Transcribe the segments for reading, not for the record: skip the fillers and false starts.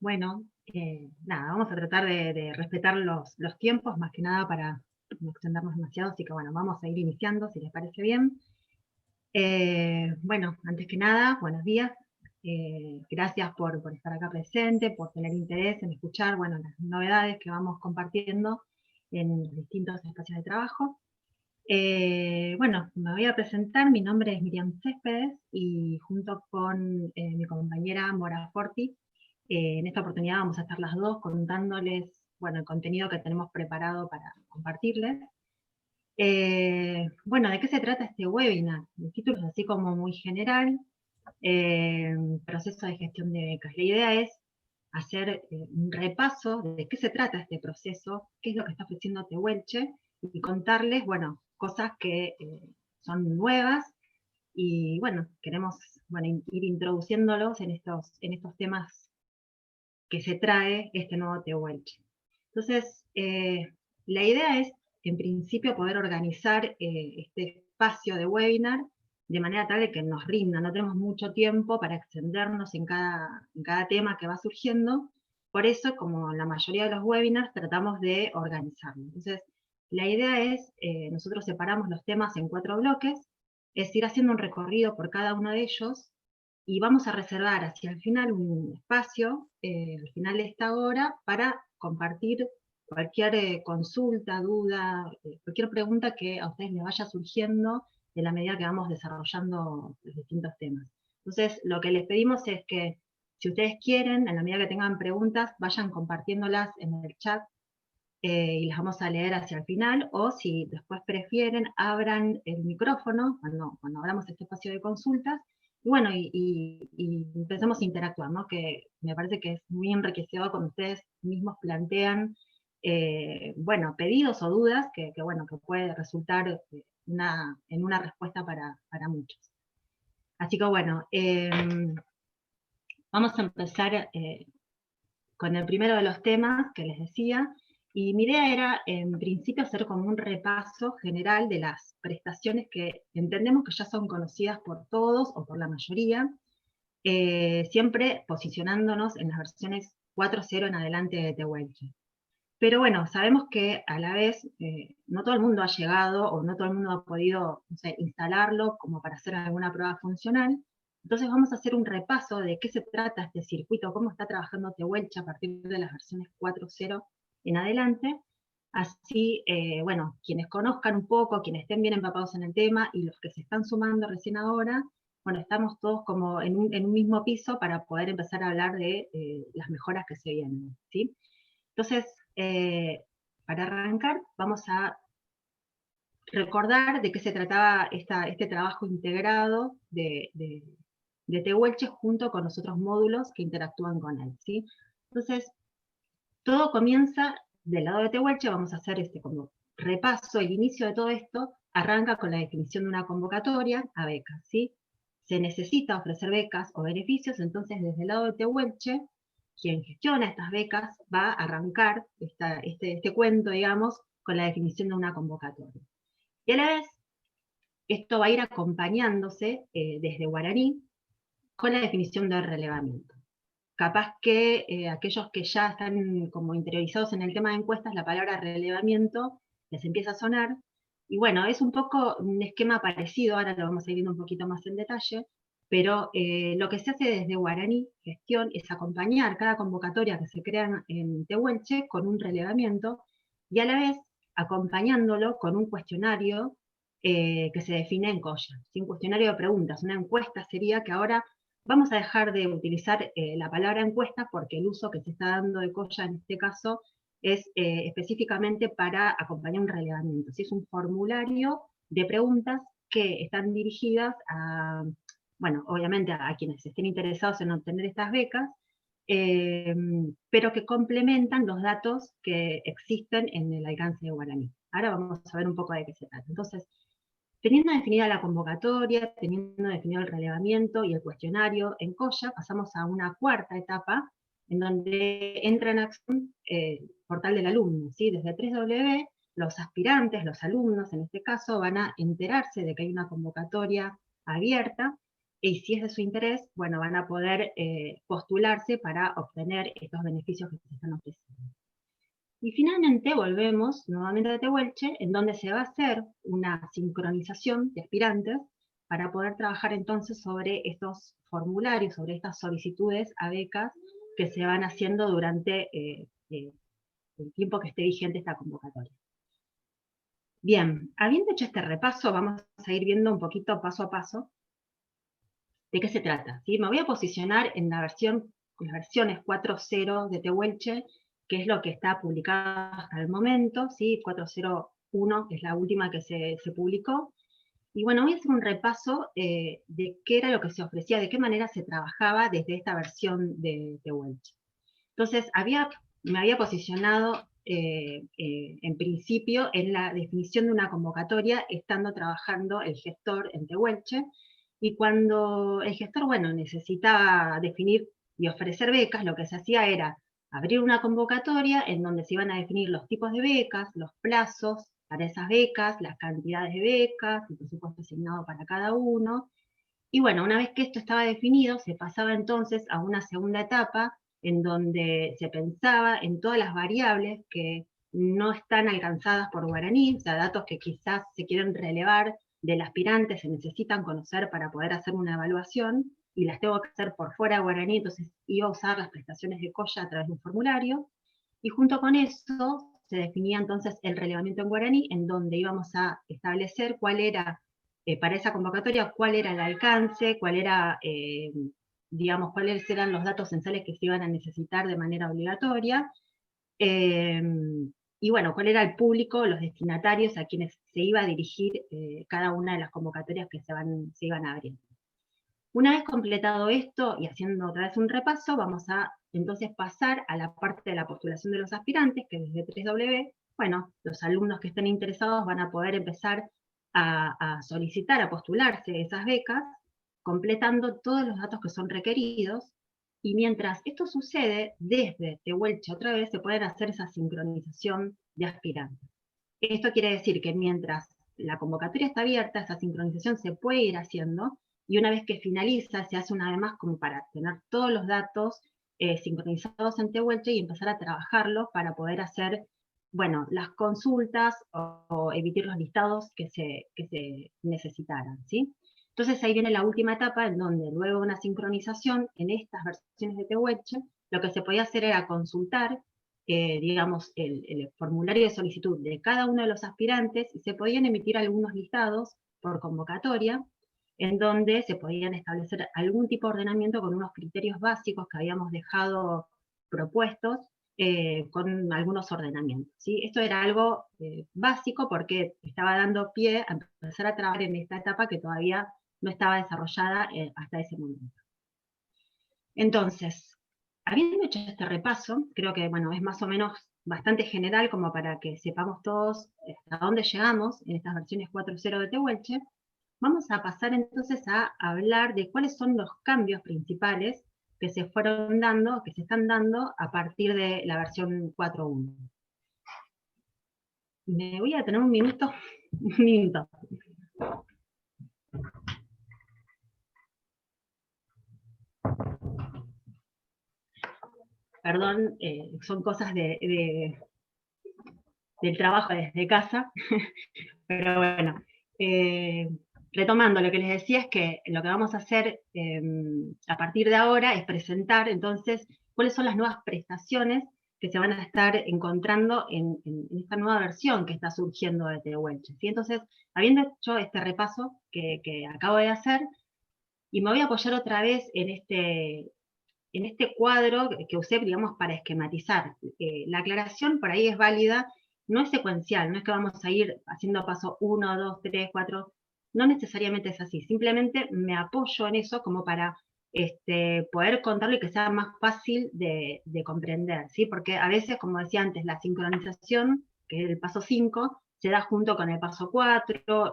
Bueno, nada, vamos a tratar de respetar los tiempos, más que nada para no extendernos demasiado, así que bueno, vamos a ir iniciando, si les parece bien. Bueno, antes que nada, buenos días. Gracias por estar acá presente, por tener interés en escuchar, bueno, las novedades que vamos compartiendo en los distintos espacios de trabajo. Bueno, me voy a presentar, mi nombre es Miriam Céspedes y junto con mi compañera Mora Forti, en esta oportunidad vamos a estar las dos contándoles, bueno, el contenido que tenemos preparado para compartirles. Bueno, ¿de qué se trata este webinar? El título es así como muy general, proceso de gestión de becas. La idea es hacer un repaso de qué se trata este proceso, qué es lo que está ofreciendo Tehuelche, y contarles, bueno, cosas que son nuevas, y bueno, queremos ir introduciéndolos en estos temas que se trae este nuevo Tehuelche. Entonces, la idea es, en principio, poder organizar este espacio de webinar de manera tal de que nos rinda. No tenemos mucho tiempo para extendernos en cada tema que va surgiendo. Por eso, como en la mayoría de los webinars, tratamos de organizarlo. Entonces, la idea es, nosotros separamos los temas en 4 bloques, es ir haciendo un recorrido por cada uno de ellos, y vamos a reservar hacia el final un espacio, al final de esta hora, para compartir cualquier consulta, duda, cualquier pregunta que a ustedes les vaya surgiendo en la medida que vamos desarrollando los distintos temas. Entonces, lo que les pedimos es que, si ustedes quieren, en la medida que tengan preguntas, vayan compartiéndolas en el chat, y las vamos a leer hacia el final, o si después prefieren, abran el micrófono cuando abramos este espacio de consultas, y bueno, y empecemos a interactuar, ¿no? Que me parece que es muy enriquecedor cuando ustedes mismos plantean, bueno, pedidos o dudas bueno, que puede resultar en una respuesta para muchos. Así que bueno, vamos a empezar con el primero de los temas que les decía, y mi idea era, en principio, hacer como un repaso general de las prestaciones que entendemos que ya son conocidas por todos o por la mayoría, siempre posicionándonos en las versiones 4.0 en adelante de Tehuelche. Pero bueno, sabemos que a la vez no todo el mundo ha llegado o no todo el mundo ha podido, no sé, instalarlo como para hacer alguna prueba funcional. Entonces vamos a hacer un repaso de qué se trata este circuito, cómo está trabajando Tehuelche a partir de las versiones 4.0 en adelante. Así, bueno, quienes conozcan un poco, quienes estén bien empapados en el tema y los que se están sumando recién ahora, bueno, estamos todos como en un mismo piso para poder empezar a hablar de las mejoras que se vienen, ¿sí? Entonces, para arrancar, vamos a recordar de qué se trataba este trabajo integrado de Tehuelche junto con los otros módulos que interactúan con él, ¿sí? Entonces, todo comienza del lado de Tehuelche, vamos a hacer este como repaso, el inicio de todo esto arranca con la definición de una convocatoria a becas, ¿sí? Se necesita ofrecer becas o beneficios, entonces desde el lado de Tehuelche, quien gestiona estas becas va a arrancar este cuento, digamos, con la definición de una convocatoria. Y a la vez, esto va a ir acompañándose desde guaraní con la definición del relevamiento. Capaz que aquellos que ya están como interiorizados en el tema de encuestas, la palabra relevamiento les empieza a sonar. Y bueno, es un poco un esquema parecido, ahora lo vamos a ir viendo un poquito más en detalle, pero lo que se hace desde Guaraní Gestión es acompañar cada convocatoria que se crea en Tehuelche con un relevamiento, y a la vez acompañándolo con un cuestionario que se define en Coya, ¿sí? Un cuestionario de preguntas, una encuesta sería, que ahora vamos a dejar de utilizar la palabra encuesta porque el uso que se está dando de Coya en este caso es específicamente para acompañar un relevamiento. ¿Sí? Es un formulario de preguntas que están dirigidas a, bueno, obviamente a quienes estén interesados en obtener estas becas, pero que complementan los datos que existen en el alcance de Guaraní. Ahora vamos a ver un poco de qué se trata. Entonces, teniendo definida la convocatoria, teniendo definido el relevamiento y el cuestionario en Coya, pasamos a una cuarta etapa, en donde entra en acción el portal del alumno, ¿sí? Desde 3W, los aspirantes, los alumnos en este caso, van a enterarse de que hay una convocatoria abierta, y si es de su interés, bueno, van a poder postularse para obtener estos beneficios que se están ofreciendo. Y finalmente volvemos nuevamente a Tehuelche, en donde se va a hacer una sincronización de aspirantes para poder trabajar entonces sobre estos formularios, sobre estas solicitudes a becas que se van haciendo durante el tiempo que esté vigente esta convocatoria. Bien, habiendo hecho este repaso, vamos a ir viendo un poquito paso a paso de qué se trata. ¿Sí? Me voy a posicionar en las versiones 4.0 de Tehuelche, que es lo que está publicado hasta el momento, ¿sí? 4.0.1 es la última que se publicó. Y bueno, voy a hacer un repaso de qué era lo que se ofrecía, de qué manera se trabajaba desde esta versión de Tehuelche. Entonces, me había posicionado en principio en la definición de una convocatoria, estando trabajando el gestor en Tehuelche, y cuando el gestor, bueno, necesitaba definir y ofrecer becas, lo que se hacía era abrir una convocatoria en donde se iban a definir los tipos de becas, los plazos para esas becas, las cantidades de becas, el presupuesto asignado para cada uno. Y bueno, una vez que esto estaba definido, se pasaba entonces a una segunda etapa en donde se pensaba en todas las variables que no están alcanzadas por guaraní, o sea, datos que quizás se quieren relevar del aspirante, se necesitan conocer para poder hacer una evaluación, y las tengo que hacer por fuera de guaraní, entonces iba a usar las prestaciones de COYA a través de un formulario, y junto con eso se definía entonces el relevamiento en guaraní, en donde íbamos a establecer cuál era para esa convocatoria, cuál era el alcance, cuál era, digamos, cuáles eran los datos censales que se iban a necesitar de manera obligatoria, eh, y bueno, cuál era el público, los destinatarios a quienes se iba a dirigir cada una de las convocatorias que se iban a abrir. Una vez completado esto y haciendo otra vez un repaso, vamos a entonces pasar a la parte de la postulación de los aspirantes, que desde 3W, bueno, los alumnos que estén interesados van a poder empezar a solicitar, a postularse esas becas, completando todos los datos que son requeridos, y mientras esto sucede, desde Tehuelche otra vez se pueden hacer esa sincronización de aspirantes. Esto quiere decir que mientras la convocatoria está abierta, esa sincronización se puede ir haciendo, y una vez que finaliza, se hace una vez más como para tener todos los datos sincronizados en Tehuelche y empezar a trabajarlos para poder hacer, bueno, las consultas o emitir los listados que se necesitaran, ¿sí? Entonces ahí viene la última etapa, en donde luego de una sincronización en estas versiones de Tehuelche, lo que se podía hacer era consultar digamos, el formulario de solicitud de cada uno de los aspirantes, y se podían emitir algunos listados por convocatoria, en donde se podían establecer algún tipo de ordenamiento con unos criterios básicos que habíamos dejado propuestos, con algunos ordenamientos, ¿sí? Esto era algo básico porque estaba dando pie a empezar a trabajar en esta etapa que todavía no estaba desarrollada hasta ese momento. Entonces, habiendo hecho este repaso, creo que bueno, es más o menos bastante general como para que sepamos todos hasta dónde llegamos en estas versiones 4.0 de Tehuelche. Vamos a pasar entonces a hablar de cuáles son los cambios principales que se fueron dando, que se están dando a partir de la versión 4.1. Me voy a tener un minuto, un minuto. Perdón, son cosas del trabajo desde casa, pero bueno, retomando, lo que les decía es que lo que vamos a hacer a partir de ahora es presentar entonces cuáles son las nuevas prestaciones que se van a estar encontrando en esta nueva versión que está surgiendo de Tehuelche, ¿sí? Entonces, habiendo hecho este repaso que acabo de hacer, y me voy a apoyar otra vez en este cuadro que usé, digamos, para esquematizar. La aclaración por ahí es válida, no es secuencial, no es que vamos a ir haciendo paso 1, 2, 3, 4, no necesariamente es así, simplemente me apoyo en eso como para poder contarlo y que sea más fácil de comprender, ¿sí? Porque a veces, como decía antes, la sincronización, que es el paso 5, se da junto con el paso 4,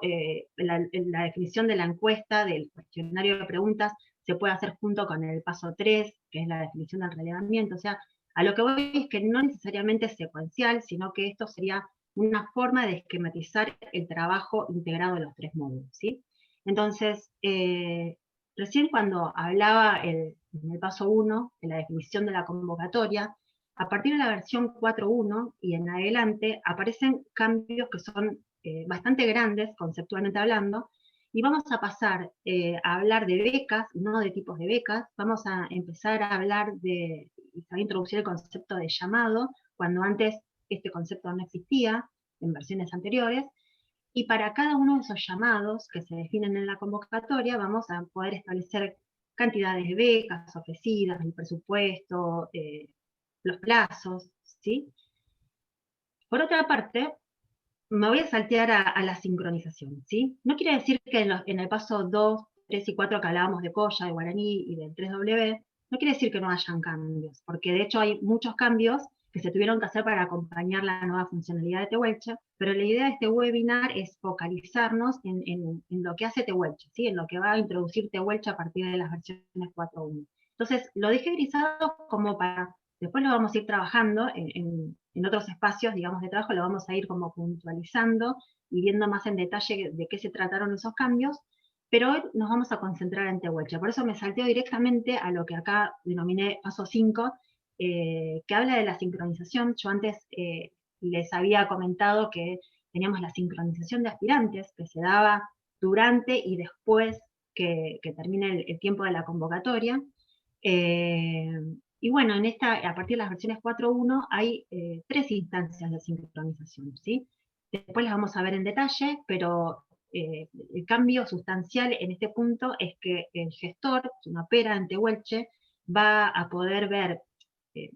la definición de la encuesta, del cuestionario de preguntas, se puede hacer junto con el paso 3, que es la definición del relevamiento. O sea, a lo que voy es que no necesariamente es secuencial, sino que esto sería una forma de esquematizar el trabajo integrado de los tres módulos, ¿sí? Entonces, Recién cuando hablaba en el paso 1, de la definición de la convocatoria, a partir de la versión 4.1 y en adelante aparecen cambios que son bastante grandes, conceptualmente hablando, y vamos a pasar a hablar de becas, no de tipos de becas, vamos a empezar a hablar a introducir el concepto de llamado, cuando antes este concepto no existía, en versiones anteriores, y para cada uno de esos llamados que se definen en la convocatoria vamos a poder establecer cantidades de becas ofrecidas, el presupuesto, los plazos, ¿sí? Por otra parte, me voy a saltear a la sincronización, ¿sí? No quiere decir que en el paso 2, 3 y 4 que hablábamos de Koya, de guaraní y del 3W, no quiere decir que no hayan cambios, porque de hecho hay muchos cambios que se tuvieron que hacer para acompañar la nueva funcionalidad de Tehuelche, pero la idea de este webinar es focalizarnos en lo que hace Tehuelche, ¿sí? En lo que va a introducir Tehuelche a partir de las versiones 4.1. Entonces, lo dejé grisado como para, después lo vamos a ir trabajando en otros espacios, digamos, de trabajo, lo vamos a ir como puntualizando y viendo más en detalle de qué se trataron esos cambios, pero hoy nos vamos a concentrar en Tehuelche. Por eso me salteo directamente a lo que acá denominé paso 5, que habla de la sincronización. Yo antes les había comentado que teníamos la sincronización de aspirantes, que se daba durante y después que termine el tiempo de la convocatoria. Y bueno, a partir de las versiones 4.1 hay 3 instancias de sincronización, ¿sí? Después las vamos a ver en detalle, pero el cambio sustancial en este punto es que el gestor, una opera en Tehuelche, va a poder ver,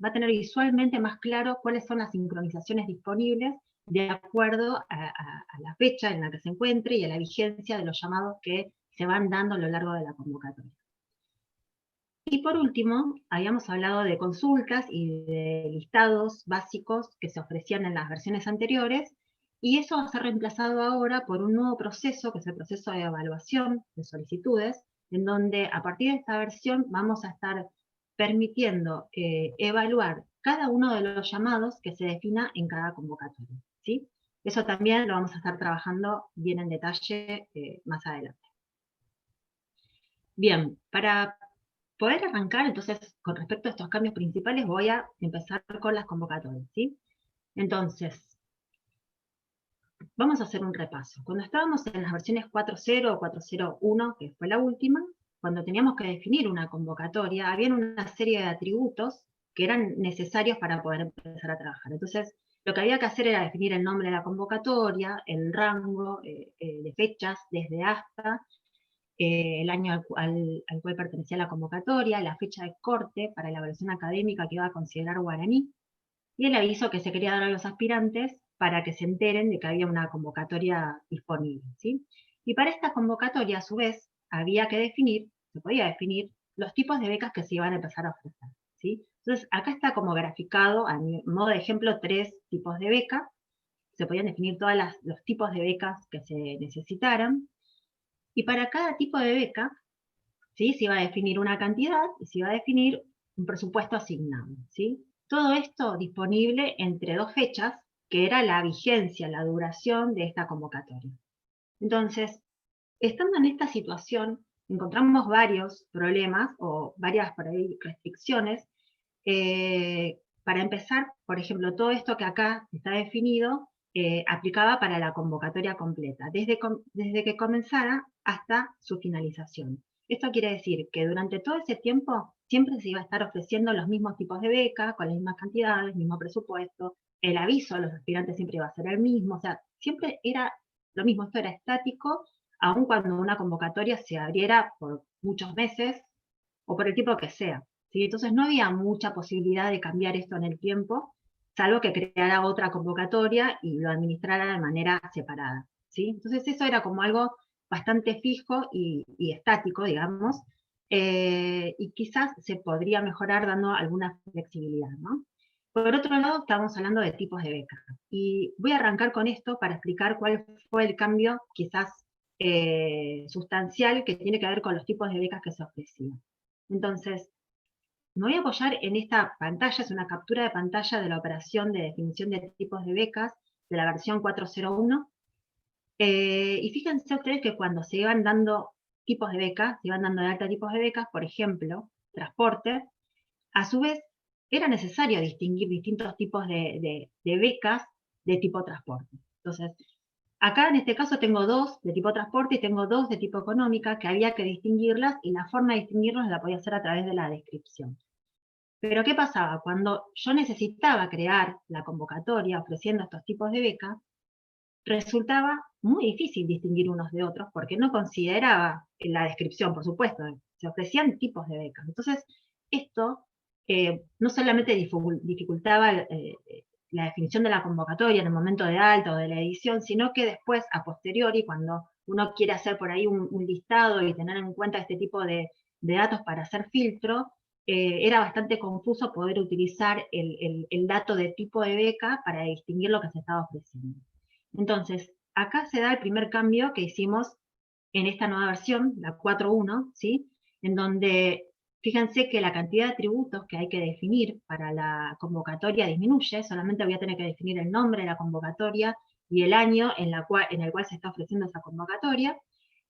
va a tener visualmente más claro cuáles son las sincronizaciones disponibles de acuerdo a la fecha en la que se encuentre y a la vigencia de los llamados que se van dando a lo largo de la convocatoria. Y por último, habíamos hablado de consultas y de listados básicos que se ofrecían en las versiones anteriores, y eso va a ser reemplazado ahora por un nuevo proceso, que es el proceso de evaluación de solicitudes, en donde a partir de esta versión vamos a estar permitiendo evaluar cada uno de los llamados que se defina en cada convocatoria, ¿sí? Eso también lo vamos a estar trabajando bien en detalle más adelante. Bien, para poder arrancar, entonces, con respecto a estos cambios principales, voy a empezar con las convocatorias, ¿sí? Entonces, vamos a hacer un repaso. Cuando estábamos en las versiones 4.0 o 4.0.1, que fue la última, cuando teníamos que definir una convocatoria, había una serie de atributos que eran necesarios para poder empezar a trabajar. Entonces, lo que había que hacer era definir el nombre de la convocatoria, el rango de fechas, desde hasta, el año al cual pertenecía la convocatoria, la fecha de corte para la evaluación académica que iba a considerar guaraní, y el aviso que se quería dar a los aspirantes para que se enteren de que había una convocatoria disponible, ¿sí? Y para esta convocatoria, a su vez, había que definir, se podía definir, los tipos de becas que se iban a empezar a ofrecer, ¿sí? Entonces, acá está como graficado, a modo de ejemplo, 3 tipos de becas. Se podían definir todos los tipos de becas que se necesitaran, y para cada tipo de beca, ¿sí? Se iba a definir una cantidad y se iba a definir un presupuesto asignado, ¿sí? Todo esto disponible entre 2 fechas, que era la vigencia, la duración de esta convocatoria. Entonces, estando en esta situación, encontramos varios problemas o varias por ahí restricciones. Para empezar, por ejemplo, todo esto que acá está definido aplicaba para la convocatoria completa, desde que comenzara hasta su finalización. Esto quiere decir que durante todo ese tiempo siempre se iba a estar ofreciendo los mismos tipos de beca, con las mismas cantidades, mismo presupuesto, el aviso a los aspirantes siempre iba a ser el mismo, o sea, siempre era lo mismo, esto era estático, aun cuando una convocatoria se abriera por muchos meses o por el tiempo que sea, ¿sí? Entonces no había mucha posibilidad de cambiar esto en el tiempo, salvo que creara otra convocatoria y lo administrara de manera separada, ¿sí? Entonces eso era como algo bastante fijo y estático, digamos, y quizás se podría mejorar dando alguna flexibilidad, ¿no? Por otro lado, estamos hablando de tipos de becas. Y voy a arrancar con esto para explicar cuál fue el cambio quizás sustancial que tiene que ver con los tipos de becas que se ofrecían. Entonces, me voy a apoyar en esta pantalla, es una captura de pantalla de la operación de definición de tipos de becas de la versión 4.0.1. Y fíjense ustedes que cuando se iban dando tipos de becas, se iban dando de alta tipos de becas, por ejemplo, transporte. A su vez, era necesario distinguir distintos tipos de becas de tipo transporte. Entonces, acá en este caso tengo dos de tipo transporte y tengo dos de tipo económica que había que distinguirlas, y la forma de distinguirlas la podía hacer a través de la descripción. Pero ¿qué pasaba? Cuando yo necesitaba crear la convocatoria ofreciendo estos tipos de becas, resultaba muy difícil distinguir unos de otros porque no consideraba en la descripción, por supuesto, se ofrecían tipos de becas. Entonces, esto no solamente dificultaba la definición de la convocatoria en el momento de alta o de la edición, sino que después, a posteriori, cuando uno quiere hacer por ahí un listado y tener en cuenta este tipo de datos para hacer filtro, era bastante confuso poder utilizar el dato de tipo de beca para distinguir lo que se estaba ofreciendo. Entonces, acá se da el primer cambio que hicimos en esta nueva versión, la 4.1, ¿sí? En donde, fíjense que la cantidad de atributos que hay que definir para la convocatoria disminuye, solamente voy a tener que definir el nombre de la convocatoria y el año en el cual se está ofreciendo esa convocatoria.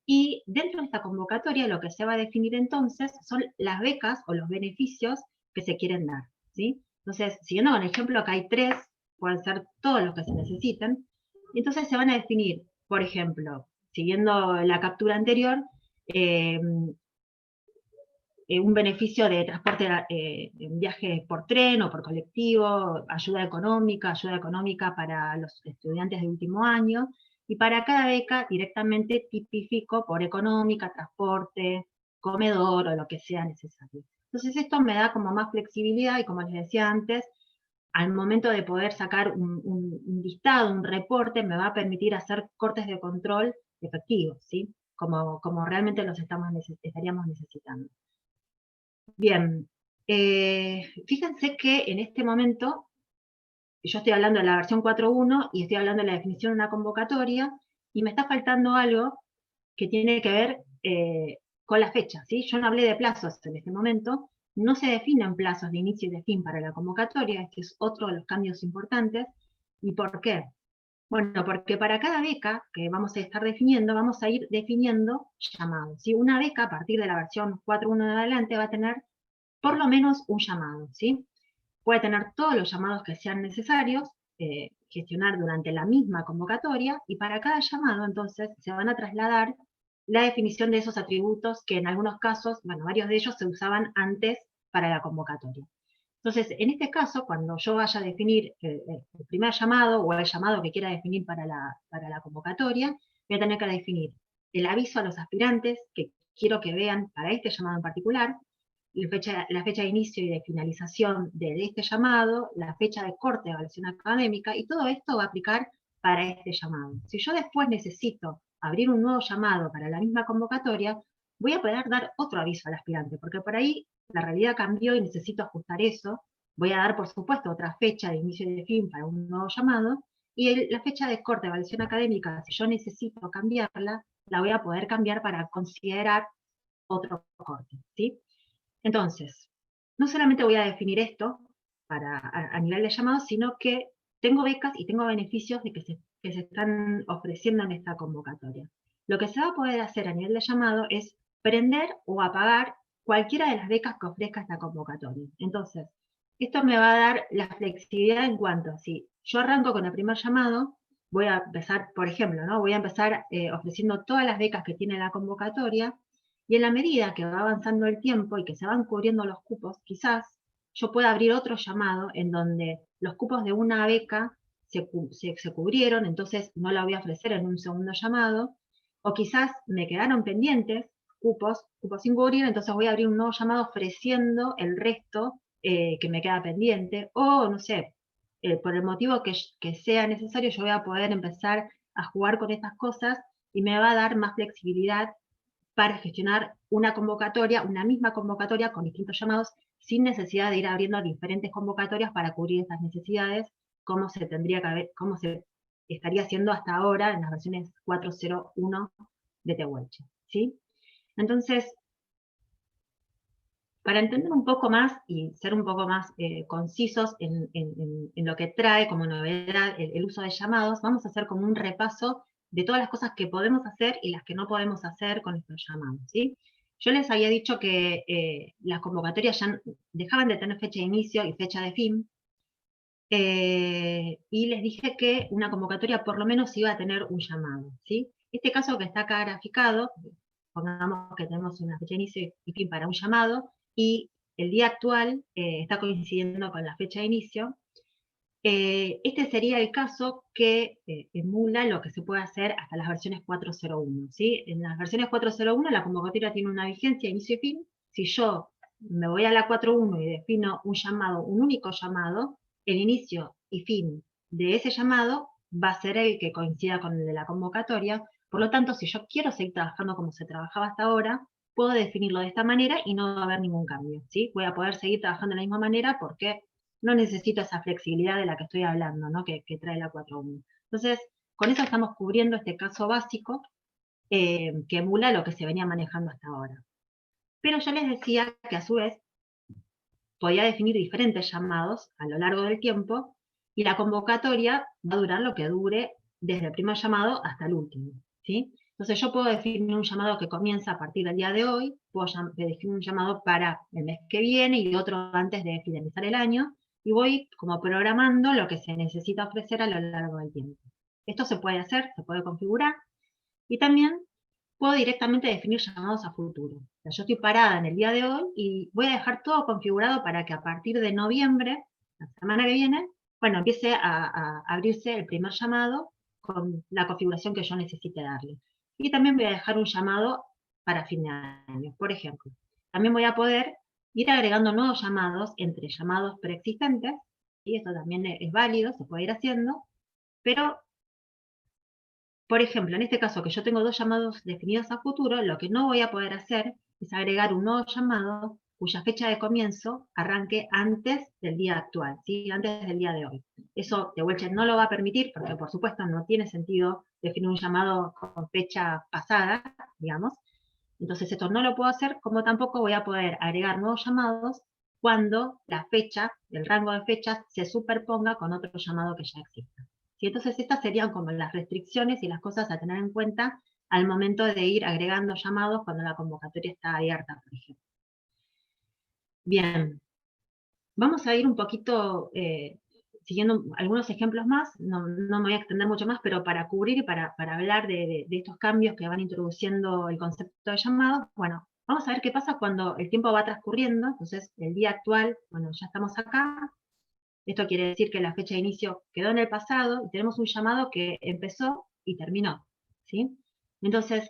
Y dentro de esta convocatoria lo que se va a definir entonces son las becas o los beneficios que se quieren dar, ¿sí? Entonces, siguiendo con el ejemplo, acá hay 3, pueden ser todos los que se necesiten. Entonces se van a definir, por ejemplo, siguiendo la captura anterior, un beneficio de transporte en viaje por tren o por colectivo, ayuda económica para los estudiantes de último año, y para cada beca directamente tipifico por económica, transporte, comedor o lo que sea necesario. Entonces esto me da como más flexibilidad y, como les decía antes, al momento de poder sacar un listado, un reporte, me va a permitir hacer cortes de control efectivos, ¿sí? Como realmente los estaríamos necesitando. Bien, fíjense que en este momento, yo estoy hablando de la versión 4.1 y estoy hablando de la definición de una convocatoria, y me está faltando algo que tiene que ver con la fecha, ¿sí? Yo no hablé de plazos en este momento, no se definen plazos de inicio y de fin para la convocatoria, este es otro de los cambios importantes. ¿Y por qué? Bueno, porque para cada beca que vamos a estar definiendo, vamos a ir definiendo llamados, ¿sí? Una beca a partir de la versión 4.1 en adelante va a tener por lo menos un llamado, ¿sí? Puede tener todos los llamados que sean necesarios, gestionar durante la misma convocatoria, y para cada llamado entonces se van a trasladar la definición de esos atributos que en algunos casos, bueno, varios de ellos se usaban antes para la convocatoria. Entonces, en este caso, cuando yo vaya a definir el primer llamado o el llamado que quiera definir para la convocatoria, voy a tener que definir el aviso a los aspirantes que quiero que vean para este llamado en particular, la fecha de inicio y de finalización de este llamado, la fecha de corte de evaluación académica, y todo esto va a aplicar para este llamado. Si yo después necesito abrir un nuevo llamado para la misma convocatoria, voy a poder dar otro aviso al aspirante, porque por ahí la realidad cambió y necesito ajustar eso. Voy a dar, por supuesto, otra fecha de inicio y de fin para un nuevo llamado, y la fecha de corte de evaluación académica, si yo necesito cambiarla, la voy a poder cambiar para considerar otro corte, ¿sí? Entonces, no solamente voy a definir esto a nivel de llamados, sino que tengo becas y tengo beneficios que se están ofreciendo en esta convocatoria. Lo que se va a poder hacer a nivel de llamado es prender o apagar cualquiera de las becas que ofrezca esta convocatoria. Entonces, esto me va a dar la flexibilidad en cuanto a si yo arranco con el primer llamado, voy a empezar, por ejemplo, ¿no? Voy a empezar ofreciendo todas las becas que tiene la convocatoria, y en la medida que va avanzando el tiempo y que se van cubriendo los cupos, quizás yo pueda abrir otro llamado en donde los cupos de una beca se cubrieron, entonces no la voy a ofrecer en un segundo llamado, o quizás me quedaron pendientes cupos sin cubrir, entonces voy a abrir un nuevo llamado ofreciendo el resto que me queda pendiente, o no sé, por el motivo que sea necesario, yo voy a poder empezar a jugar con estas cosas y me va a dar más flexibilidad para gestionar una convocatoria, una misma convocatoria con distintos llamados, sin necesidad de ir abriendo diferentes convocatorias para cubrir estas necesidades, como se estaría haciendo hasta ahora en las versiones 4.0.1 de Tehuelche, ¿sí? Entonces, para entender un poco más y ser un poco más concisos en lo que trae como novedad el uso de llamados, vamos a hacer como un repaso de todas las cosas que podemos hacer y las que no podemos hacer con estos llamados, ¿sí? Yo les había dicho que las convocatorias ya dejaban de tener fecha de inicio y fecha de fin, y les dije que una convocatoria por lo menos iba a tener un llamado, ¿sí? Este caso que está acá graficado, pongamos que tenemos una fecha de inicio y fin para un llamado, y el día actual está coincidiendo con la fecha de inicio. Este sería el caso que emula lo que se puede hacer hasta las versiones 4.0.1, ¿sí? En las versiones 4.0.1 la convocatoria tiene una vigencia inicio y fin. Si yo me voy a la 4.1 y defino un llamado, un único llamado, el inicio y fin de ese llamado va a ser el que coincida con el de la convocatoria. Por lo tanto, si yo quiero seguir trabajando como se trabajaba hasta ahora, puedo definirlo de esta manera y no va a haber ningún cambio, ¿sí? Voy a poder seguir trabajando de la misma manera porque no necesito esa flexibilidad de la que estoy hablando, ¿no? que trae la 4.1. Entonces, con eso estamos cubriendo este caso básico que emula lo que se venía manejando hasta ahora. Pero yo les decía que a su vez podía definir diferentes llamados a lo largo del tiempo y la convocatoria va a durar lo que dure desde el primer llamado hasta el último, ¿sí? Entonces yo puedo definir un llamado que comienza a partir del día de hoy, puedo definir un llamado para el mes que viene y otro antes de finalizar el año, y voy como programando lo que se necesita ofrecer a lo largo del tiempo. Esto se puede hacer, se puede configurar, y también puedo directamente definir llamados a futuro. O sea, yo estoy parada en el día de hoy y voy a dejar todo configurado para que a partir de noviembre, la semana que viene, bueno, empiece a abrirse el primer llamado con la configuración que yo necesite darle. Y también voy a dejar un llamado para fin de año, por ejemplo. También voy a poder ir agregando nuevos llamados entre llamados preexistentes, y esto también es válido, se puede ir haciendo, pero por ejemplo, en este caso que yo tengo dos llamados definidos a futuro, lo que no voy a poder hacer es agregar un nuevo llamado cuya fecha de comienzo arranque antes del día actual, ¿sí? Antes del día de hoy. Eso TheWelcher no lo va a permitir porque, por supuesto, no tiene sentido definir un llamado con fecha pasada, digamos. Entonces esto no lo puedo hacer, como tampoco voy a poder agregar nuevos llamados cuando la fecha, el rango de fechas, se superponga con otro llamado que ya exista. Y entonces estas serían como las restricciones y las cosas a tener en cuenta al momento de ir agregando llamados cuando la convocatoria está abierta, por ejemplo. Bien, vamos a ir un poquito siguiendo algunos ejemplos más, no me voy a extender mucho más, pero para cubrir y para hablar de estos cambios que van introduciendo el concepto de llamados, bueno, vamos a ver qué pasa cuando el tiempo va transcurriendo. Entonces, el día actual, bueno, ya estamos acá. Esto quiere decir que la fecha de inicio quedó en el pasado y tenemos un llamado que empezó y terminó, ¿sí? Entonces,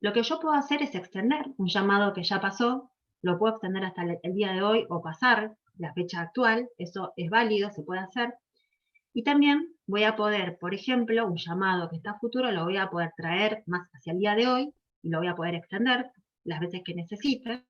lo que yo puedo hacer es extender un llamado que ya pasó, lo puedo extender hasta el día de hoy o pasar la fecha actual, eso es válido, se puede hacer. Y también voy a poder, por ejemplo, un llamado que está a futuro, lo voy a poder traer más hacia el día de hoy y lo voy a poder extender las veces que necesite,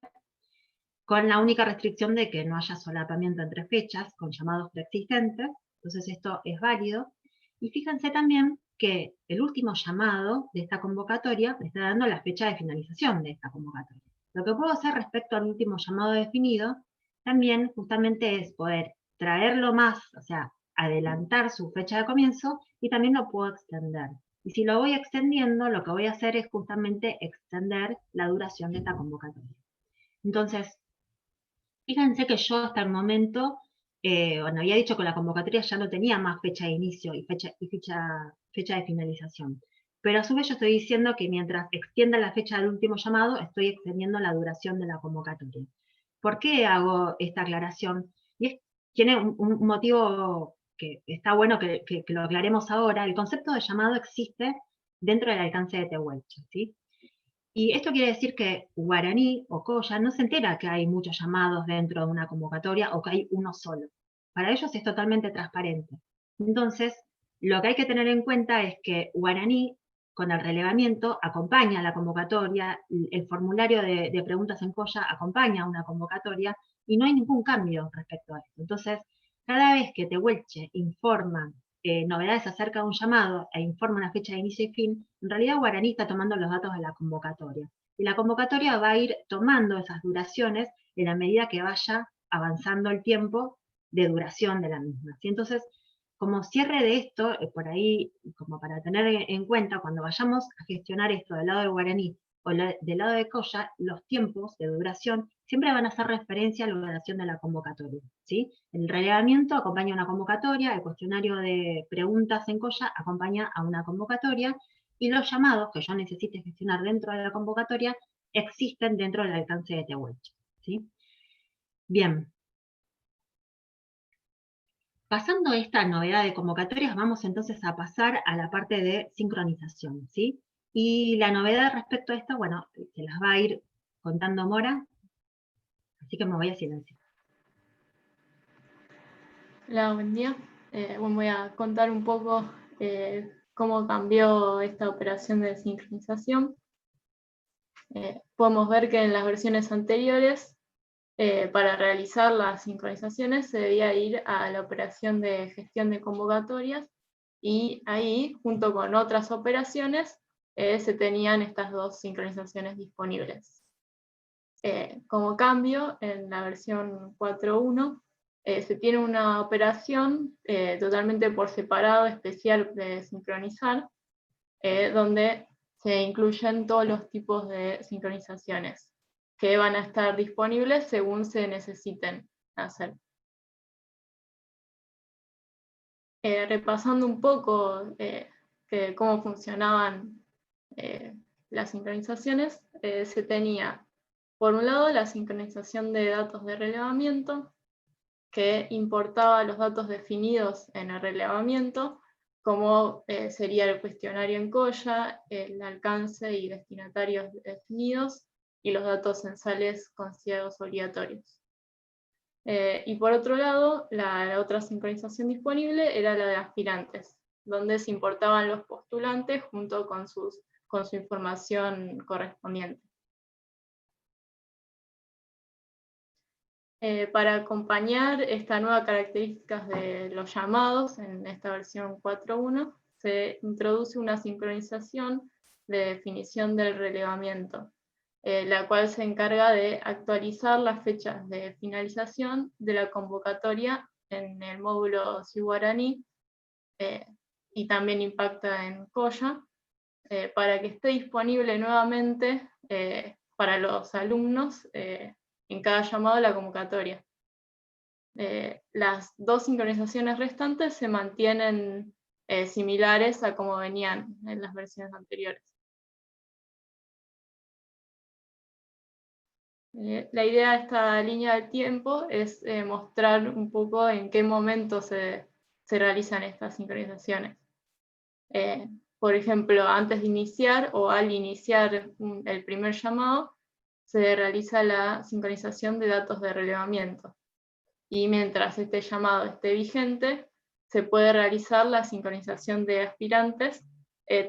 con la única restricción de que no haya solapamiento entre fechas con llamados preexistentes. Entonces esto es válido. Y fíjense también que el último llamado de esta convocatoria me está dando la fecha de finalización de esta convocatoria. Lo que puedo hacer respecto al último llamado definido también justamente es poder traerlo más, o sea, adelantar su fecha de comienzo, y también lo puedo extender. Y si lo voy extendiendo, lo que voy a hacer es justamente extender la duración de esta convocatoria. Entonces, fíjense que yo hasta el momento, bueno, había dicho que la convocatoria ya no tenía más fecha de inicio y fecha de finalización. Pero a su vez yo estoy diciendo que mientras extienda la fecha del último llamado, estoy extendiendo la duración de la convocatoria. ¿Por qué hago esta aclaración? Tiene un motivo que está bueno que lo aclaremos ahora. El concepto de llamado existe dentro del alcance de TheWelcher, ¿sí? Y esto quiere decir que Guaraní o Coya no se entera que hay muchos llamados dentro de una convocatoria o que hay uno solo. Para ellos es totalmente transparente. Entonces, lo que hay que tener en cuenta es que Guaraní, con el relevamiento, acompaña a la convocatoria, el formulario de preguntas en Coya acompaña a una convocatoria y no hay ningún cambio respecto a esto. Entonces, cada vez que TheWelcher informa novedades acerca de un llamado e informa una fecha de inicio y fin, en realidad Guaraní está tomando los datos de la convocatoria. Y la convocatoria va a ir tomando esas duraciones en la medida que vaya avanzando el tiempo de duración de la misma. ¿Sí? Entonces, como cierre de esto, por ahí, como para tener en cuenta, cuando vayamos a gestionar esto del lado del guaraní o del lado de Colla, los tiempos de duración siempre van a hacer referencia a la duración de la convocatoria, ¿sí? El relevamiento acompaña a una convocatoria, el cuestionario de preguntas en Colla acompaña a una convocatoria, y los llamados que yo necesite gestionar dentro de la convocatoria existen dentro del alcance de Tehuelche, ¿sí? Bien. Pasando esta novedad de convocatorias, vamos entonces a pasar a la parte de sincronización, ¿sí? Y la novedad respecto a esto, bueno, se las va a ir contando Mora, así que me voy a silenciar. Hola, buen día. Bueno, voy a contar un poco cómo cambió esta operación de sincronización. Podemos ver que en las versiones anteriores, para realizar las sincronizaciones se debía ir a la operación de gestión de convocatorias, y ahí, junto con otras operaciones, se tenían estas dos sincronizaciones disponibles. Como cambio, en la versión 4.1 se tiene una operación totalmente por separado, especial de sincronizar, donde se incluyen todos los tipos de sincronizaciones que van a estar disponibles según se necesiten hacer. Repasando un poco cómo funcionaban las sincronizaciones, se tenía, por un lado, la sincronización de datos de relevamiento, que importaba los datos definidos en el relevamiento, como sería el cuestionario en Colla, el alcance y destinatarios definidos, y los datos censales considerados obligatorios. Y por otro lado, la otra sincronización disponible era la de aspirantes, donde se importaban los postulantes junto con su información correspondiente. Para acompañar esta nueva característica de los llamados en esta versión 4.1, se introduce una sincronización de definición del relevamiento, la cual se encarga de actualizar las fechas de finalización de la convocatoria en el módulo Guaraní, y también impacta en Colla, para que esté disponible nuevamente para los alumnos en cada llamado a la convocatoria. Las dos sincronizaciones restantes se mantienen similares a como venían en las versiones anteriores. La idea de esta línea del tiempo es mostrar un poco en qué momento se realizan estas sincronizaciones. Por ejemplo, antes de iniciar o al iniciar el primer llamado, se realiza la sincronización de datos de relevamiento. Y mientras este llamado esté vigente, se puede realizar la sincronización de aspirantes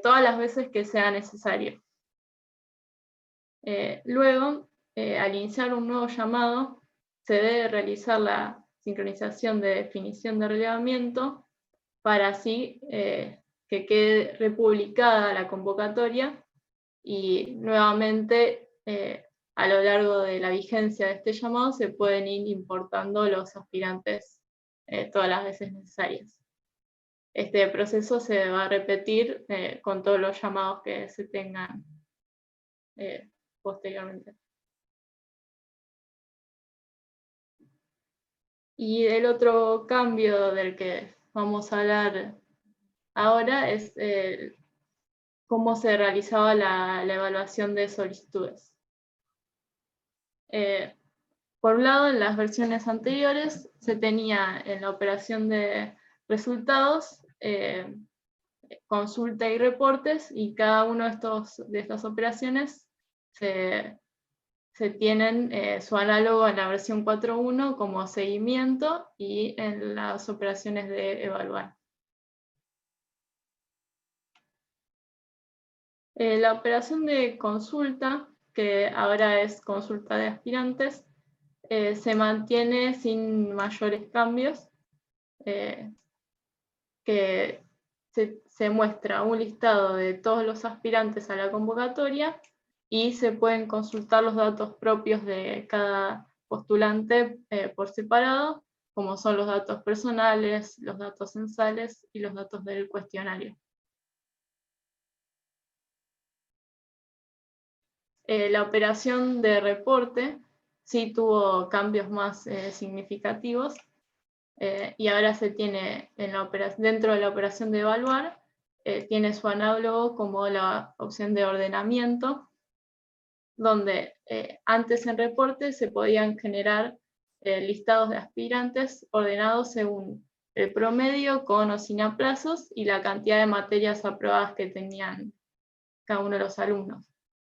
todas las veces que sea necesario. Luego, al iniciar un nuevo llamado, se debe realizar la sincronización de definición de relevamiento para así que quede republicada la convocatoria, y nuevamente a lo largo de la vigencia de este llamado se pueden ir importando los aspirantes todas las veces necesarias. Este proceso se va a repetir con todos los llamados que se tengan posteriormente. Y el otro cambio del que vamos a hablar ahora es cómo se realizaba la evaluación de solicitudes. Por un lado, en las versiones anteriores se tenía en la operación de resultados consulta y reportes, y cada uno de estas operaciones se tienen su análogo en la versión 4.1 como seguimiento y en las operaciones de evaluar. La operación de consulta, que ahora es consulta de aspirantes, se mantiene sin mayores cambios, que se muestra un listado de todos los aspirantes a la convocatoria y se pueden consultar los datos propios de cada postulante por separado, como son los datos personales, los datos censales y los datos del cuestionario. La operación de reporte sí tuvo cambios más significativos, y ahora se tiene dentro de la operación de evaluar, tiene su análogo como la opción de ordenamiento, donde antes en reporte se podían generar listados de aspirantes ordenados según el promedio, con o sin aplazos, y la cantidad de materias aprobadas que tenían cada uno de los alumnos.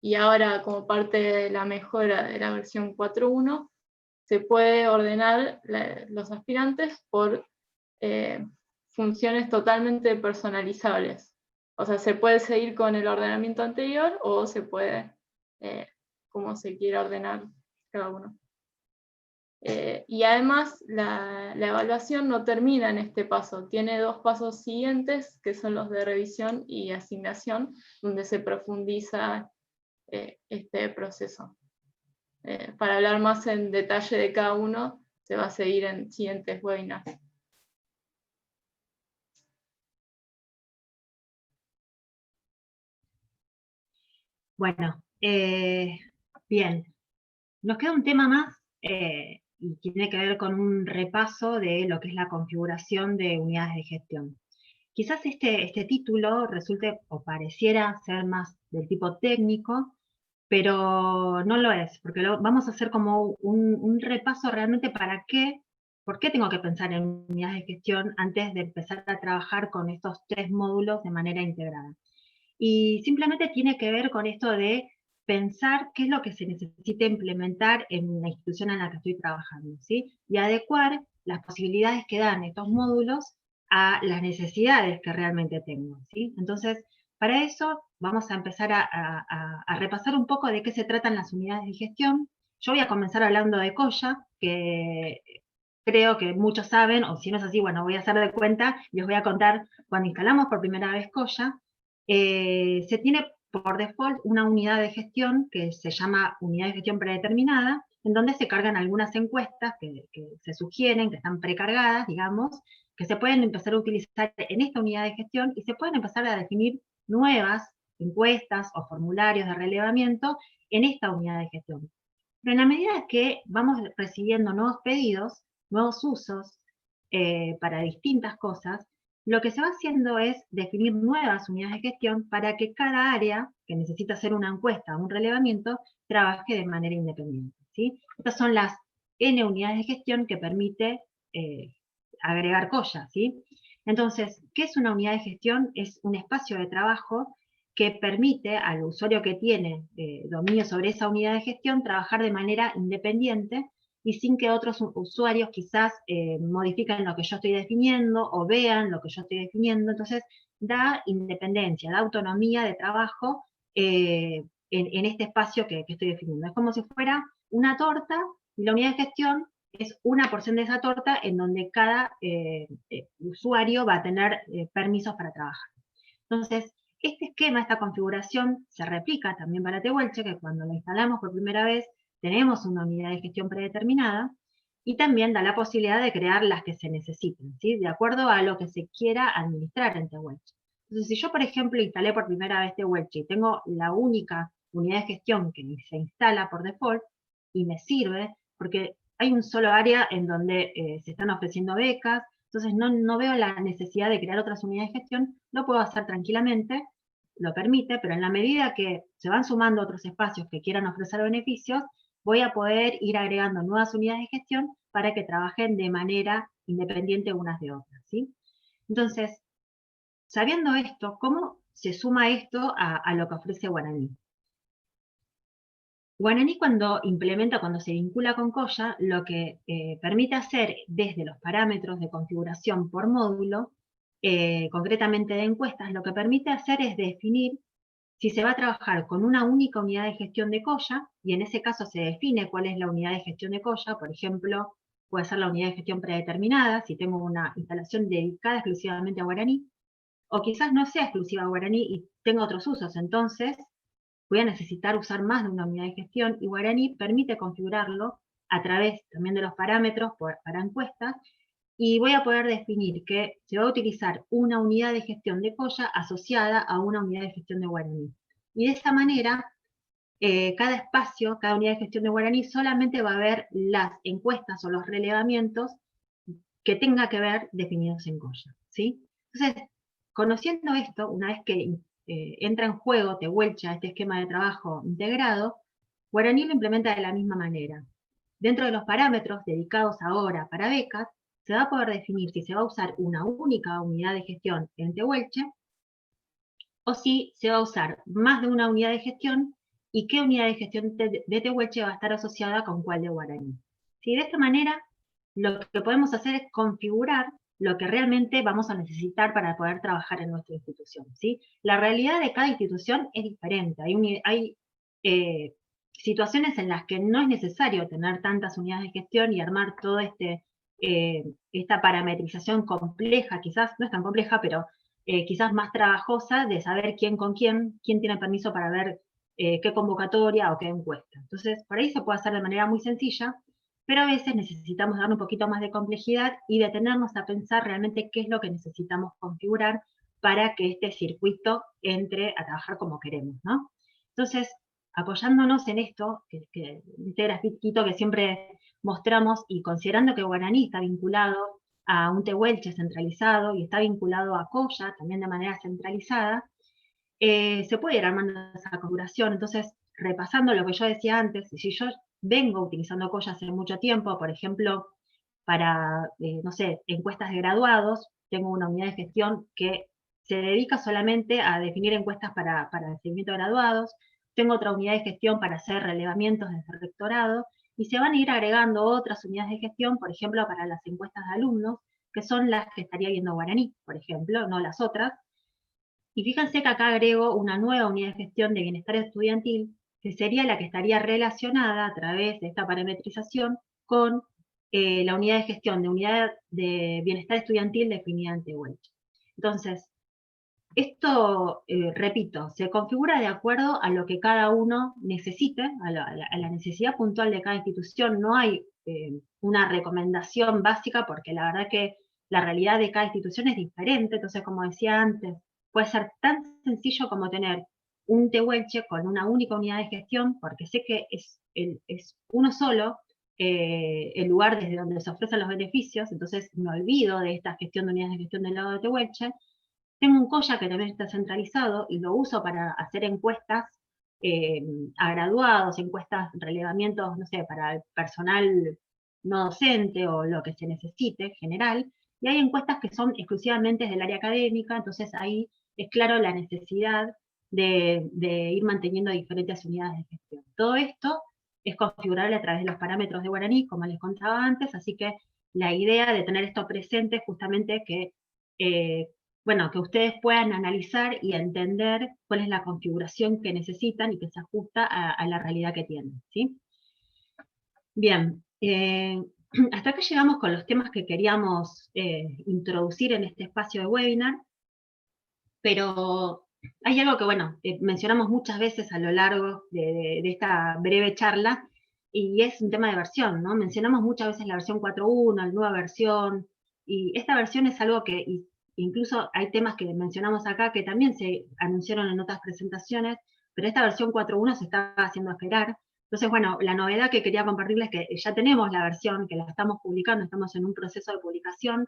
Y ahora, como parte de la mejora de la versión 4.1, se puede ordenar los aspirantes por funciones totalmente personalizables. O sea, se puede seguir con el ordenamiento anterior o se puede, como se quiera ordenar cada uno. Y además, la evaluación no termina en este paso. Tiene dos pasos siguientes, que son los de revisión y asignación, donde se profundiza este proceso. Para hablar más en detalle de cada uno, se va a seguir en siguientes webinars. Bueno, bien. Nos queda un tema más y tiene que ver con un repaso de lo que es la configuración de unidades de gestión. Quizás este título resulte o pareciera ser más del tipo técnico, pero no lo es, porque vamos a hacer como un repaso realmente por qué tengo que pensar en unidades de gestión antes de empezar a trabajar con estos 3 módulos de manera integrada. Y simplemente tiene que ver con esto de pensar qué es lo que se necesita implementar en la institución en la que estoy trabajando, ¿sí? Y adecuar las posibilidades que dan estos módulos a las necesidades que realmente tengo, ¿sí? Entonces, para eso vamos a empezar a repasar un poco de qué se tratan las unidades de gestión. Yo voy a comenzar hablando de COLLA, que creo que muchos saben, o si no es así, bueno, voy a hacer de cuenta y les voy a contar cuando instalamos por primera vez COLLA. Se tiene por default una unidad de gestión que se llama unidad de gestión predeterminada, en donde se cargan algunas encuestas que se sugieren, que están precargadas, digamos, que se pueden empezar a utilizar en esta unidad de gestión y se pueden empezar a definir nuevas encuestas o formularios de relevamiento en esta unidad de gestión. Pero en la medida que vamos recibiendo nuevos pedidos, nuevos usos para distintas cosas, lo que se va haciendo es definir nuevas unidades de gestión para que cada área que necesita hacer una encuesta o un relevamiento trabaje de manera independiente, ¿sí? Estas son las N unidades de gestión que permite agregar COLLA, ¿sí? Entonces, ¿qué es una unidad de gestión? Es un espacio de trabajo que permite al usuario que tiene dominio sobre esa unidad de gestión trabajar de manera independiente y sin que otros usuarios quizás modifiquen lo que yo estoy definiendo o vean lo que yo estoy definiendo. Entonces, da independencia, da autonomía de trabajo en este espacio que estoy definiendo. Es como si fuera una torta y la unidad de gestión es una porción de esa torta en donde cada usuario va a tener permisos para trabajar. Entonces, este esquema, esta configuración, se replica también para Tehuelche, que cuando lo instalamos por primera vez tenemos una unidad de gestión predeterminada, y también da la posibilidad de crear las que se necesiten, ¿sí? De acuerdo a lo que se quiera administrar en Tehuelche. Entonces, si yo, por ejemplo, instalé por primera vez Tehuelche y tengo la única unidad de gestión que se instala por default, y me sirve, porque hay un solo área en donde se están ofreciendo becas, entonces no veo la necesidad de crear otras unidades de gestión, lo puedo hacer tranquilamente, lo permite, pero en la medida que se van sumando otros espacios que quieran ofrecer beneficios, voy a poder ir agregando nuevas unidades de gestión para que trabajen de manera independiente unas de otras, ¿sí? Entonces, sabiendo esto, ¿cómo se suma esto a lo que ofrece Guaraní? Guaraní cuando se vincula con COLLA, lo que permite hacer desde los parámetros de configuración por módulo, concretamente de encuestas, lo que permite hacer es definir si se va a trabajar con una única unidad de gestión de COLLA, y en ese caso se define cuál es la unidad de gestión de COLLA, por ejemplo, puede ser la unidad de gestión predeterminada, si tengo una instalación dedicada exclusivamente a Guaraní, o quizás no sea exclusiva a Guaraní y tengo otros usos, entonces voy a necesitar usar más de una unidad de gestión y Guaraní permite configurarlo a través también de los parámetros para encuestas, y voy a poder definir que se va a utilizar una unidad de gestión de Colla asociada a una unidad de gestión de guaraní. Y de esa manera, cada espacio, cada unidad de gestión de guaraní, solamente va a ver las encuestas o los relevamientos que tenga que ver definidos en Colla, ¿sí? Entonces, conociendo esto, una vez que entra en juego Tehuelche, este esquema de trabajo integrado, Guaraní lo implementa de la misma manera. Dentro de los parámetros dedicados ahora para becas, se va a poder definir si se va a usar una única unidad de gestión en Tehuelche o si se va a usar más de una unidad de gestión y qué unidad de gestión de Tehuelche va a estar asociada con cuál de Guaraní. ¿Sí? De esta manera, lo que podemos hacer es configurar lo que realmente vamos a necesitar para poder trabajar en nuestra institución, ¿sí? La realidad de cada institución es diferente. Hay situaciones en las que no es necesario tener tantas unidades de gestión y armar todo esta parametrización compleja, quizás no es tan compleja, pero quizás más trabajosa de saber quién con quién tiene permiso para ver qué convocatoria o qué encuesta. Entonces, por ahí se puede hacer de manera muy sencilla, pero a veces necesitamos darle un poquito más de complejidad y detenernos a pensar realmente qué es lo que necesitamos configurar para que este circuito entre a trabajar como queremos, ¿no? Entonces, apoyándonos en esto, este grafiquito que siempre mostramos y considerando que Guaraní está vinculado a un Tehuelche centralizado y está vinculado a Colla también de manera centralizada, se puede ir armando esa configuración. Entonces, repasando lo que yo decía antes, si yo vengo utilizando Colla hace mucho tiempo, por ejemplo, para, no sé, encuestas de graduados, tengo una unidad de gestión que se dedica solamente a definir encuestas para el seguimiento de graduados, tengo otra unidad de gestión para hacer relevamientos desde el rectorado, y se van a ir agregando otras unidades de gestión, por ejemplo, para las encuestas de alumnos, que son las que estaría viendo Guaraní, por ejemplo, no las otras. Y fíjense que acá agrego una nueva unidad de gestión de bienestar estudiantil, que sería la que estaría relacionada a través de esta parametrización con la unidad de gestión de unidad de bienestar estudiantil definida en Tehuelche. Entonces, esto, repito, se configura de acuerdo a lo que cada uno necesite, a la necesidad puntual de cada institución. No hay una recomendación básica porque la verdad que la realidad de cada institución es diferente. Entonces, como decía antes, puede ser tan sencillo como tener un Tehuelche con una única unidad de gestión, porque sé que es uno solo el lugar desde donde se ofrecen los beneficios, entonces me olvido de esta gestión de unidades de gestión del lado de Tehuelche. Tengo un Colla que también está centralizado y lo uso para hacer encuestas a graduados, encuestas, relevamientos, no sé, para el personal no docente o lo que se necesite general. Y hay encuestas que son exclusivamente del área académica, entonces ahí es claro la necesidad de ir manteniendo diferentes unidades de gestión. Todo esto es configurable a través de los parámetros de Guaraní, como les contaba antes, así que la idea de tener esto presente es justamente que bueno, que ustedes puedan analizar y entender cuál es la configuración que necesitan y que se ajusta a la realidad que tienen, ¿sí? Bien, hasta acá llegamos con los temas que queríamos introducir en este espacio de webinar, pero hay algo que, bueno, mencionamos muchas veces a lo largo de esta breve charla, y es un tema de versión, ¿no? Mencionamos muchas veces la versión 4.1, la nueva versión, y esta versión es algo que incluso hay temas que mencionamos acá que también se anunciaron en otras presentaciones, pero esta versión 4.1 se está haciendo esperar. Entonces, bueno, la novedad que quería compartirles es que ya tenemos la versión, que la estamos publicando, estamos en un proceso de publicación,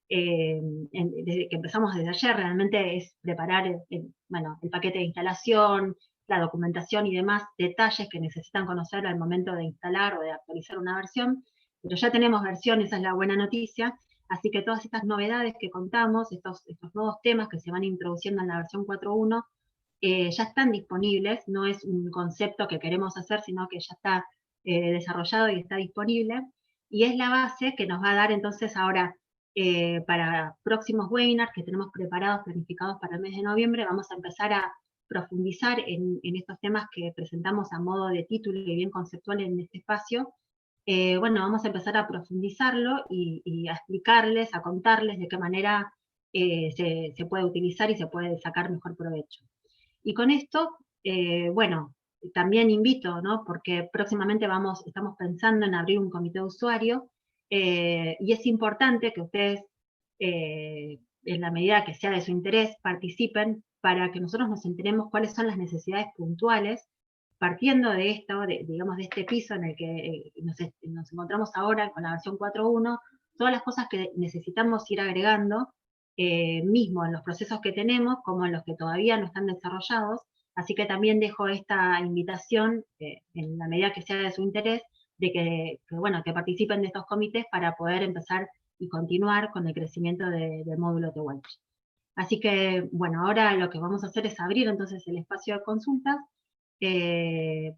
desde que empezamos desde ayer, realmente es preparar bueno, el paquete de instalación, la documentación y demás detalles que necesitan conocer al momento de instalar o de actualizar una versión, pero ya tenemos versión, esa es la buena noticia, así que todas estas novedades que contamos, estos nuevos temas que se van introduciendo en la versión 4.1, ya están disponibles, no es un concepto que queremos hacer, sino que ya está desarrollado y está disponible, y es la base que nos va a dar entonces ahora para próximos webinars que tenemos preparados, planificados para el mes de noviembre. Vamos a empezar a profundizar en estos temas que presentamos a modo de título y bien conceptual en este espacio. Bueno, vamos a empezar a profundizarlo y a explicarles, a contarles de qué manera se puede utilizar y se puede sacar mejor provecho. Y con esto, bueno, también invito, ¿no? Porque próximamente estamos pensando en abrir un comité de usuario, y es importante que ustedes, en la medida que sea de su interés, participen para que nosotros nos enteremos cuáles son las necesidades puntuales, partiendo de esto, digamos, de este piso en el que nos encontramos ahora con la versión 4.1, todas las cosas que necesitamos ir agregando, mismo en los procesos que tenemos, como en los que todavía no están desarrollados. Así que también dejo esta invitación, en la medida que sea de su interés, de bueno, que participen de estos comités para poder empezar y continuar con el crecimiento del módulo TWelch. Así que, bueno, ahora lo que vamos a hacer es abrir entonces el espacio de consultas.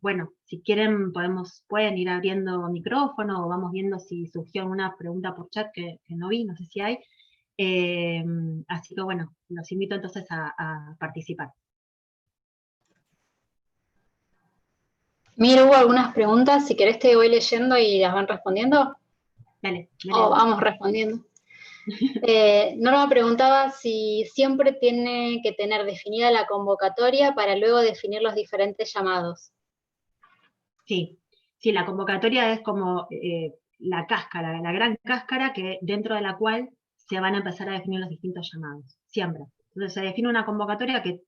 Bueno, si quieren pueden ir abriendo micrófono o vamos viendo si surgió alguna pregunta por chat que no vi, no sé si hay. Así que bueno, los invito entonces a participar. Mir, hubo algunas preguntas, si querés te voy leyendo y las van respondiendo. Dale. O vamos respondiendo. Norma preguntaba si siempre tiene que tener definida la convocatoria para luego definir los diferentes llamados. Sí, la convocatoria es como la cáscara, la gran cáscara dentro de la cual se van a empezar a definir los distintos llamados, siempre. Entonces se define una convocatoria que,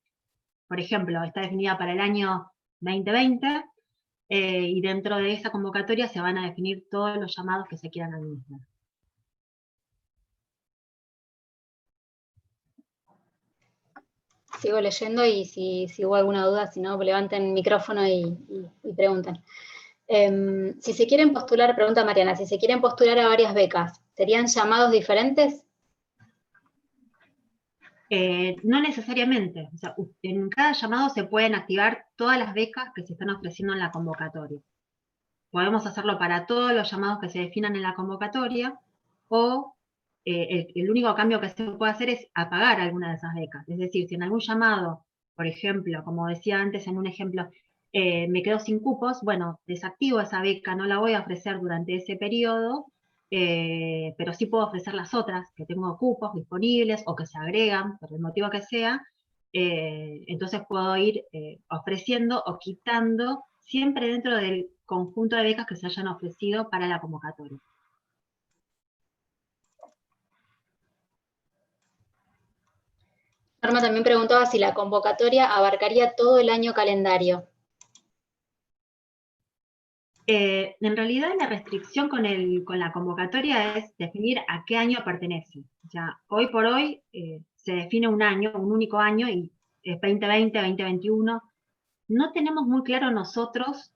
por ejemplo, está definida para el año 2020, y dentro de esa convocatoria se van a definir todos los llamados que se quieran administrar. Sigo leyendo y si hubo alguna duda, si no, levanten el micrófono y pregunten. Si se quieren postular, pregunta Mariana, si se quieren postular a varias becas, ¿serían llamados diferentes? No necesariamente. O sea, en cada llamado se pueden activar todas las becas que se están ofreciendo en la convocatoria. Podemos hacerlo para todos los llamados que se definan en la convocatoria, o el único cambio que se puede hacer es apagar alguna de esas becas. Es decir, si en algún llamado, por ejemplo, como decía antes en un ejemplo, me quedo sin cupos, bueno, desactivo esa beca, no la voy a ofrecer durante ese periodo, pero sí puedo ofrecer las otras, que tengo cupos disponibles o que se agregan, por el motivo que sea. Entonces puedo ir ofreciendo o quitando, siempre dentro del conjunto de becas que se hayan ofrecido para la convocatoria. Norma también preguntaba si la convocatoria abarcaría todo el año calendario. En realidad la restricción con la convocatoria es definir a qué año pertenece. O sea, hoy por hoy se define un año, un único año, y es 2020, 2021. No tenemos muy claro nosotros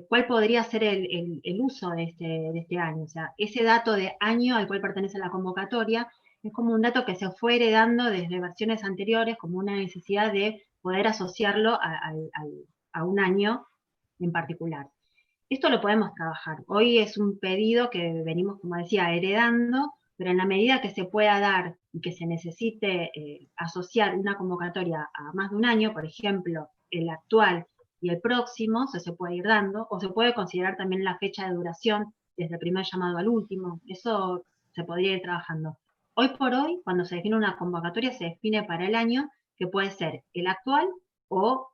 cuál podría ser el uso de este año. O sea, ese dato de año al cual pertenece la convocatoria es como un dato que se fue heredando desde versiones anteriores, como una necesidad de poder asociarlo a un año en particular. Esto lo podemos trabajar. Hoy es un pedido que venimos, como decía, heredando, pero en la medida que se pueda dar y que se necesite asociar una convocatoria a más de un año, por ejemplo, el actual y el próximo, se puede ir dando, o se puede considerar también la fecha de duración desde el primer llamado al último. Eso se podría ir trabajando. Hoy por hoy, cuando se define una convocatoria, se define para el año, que puede ser el actual o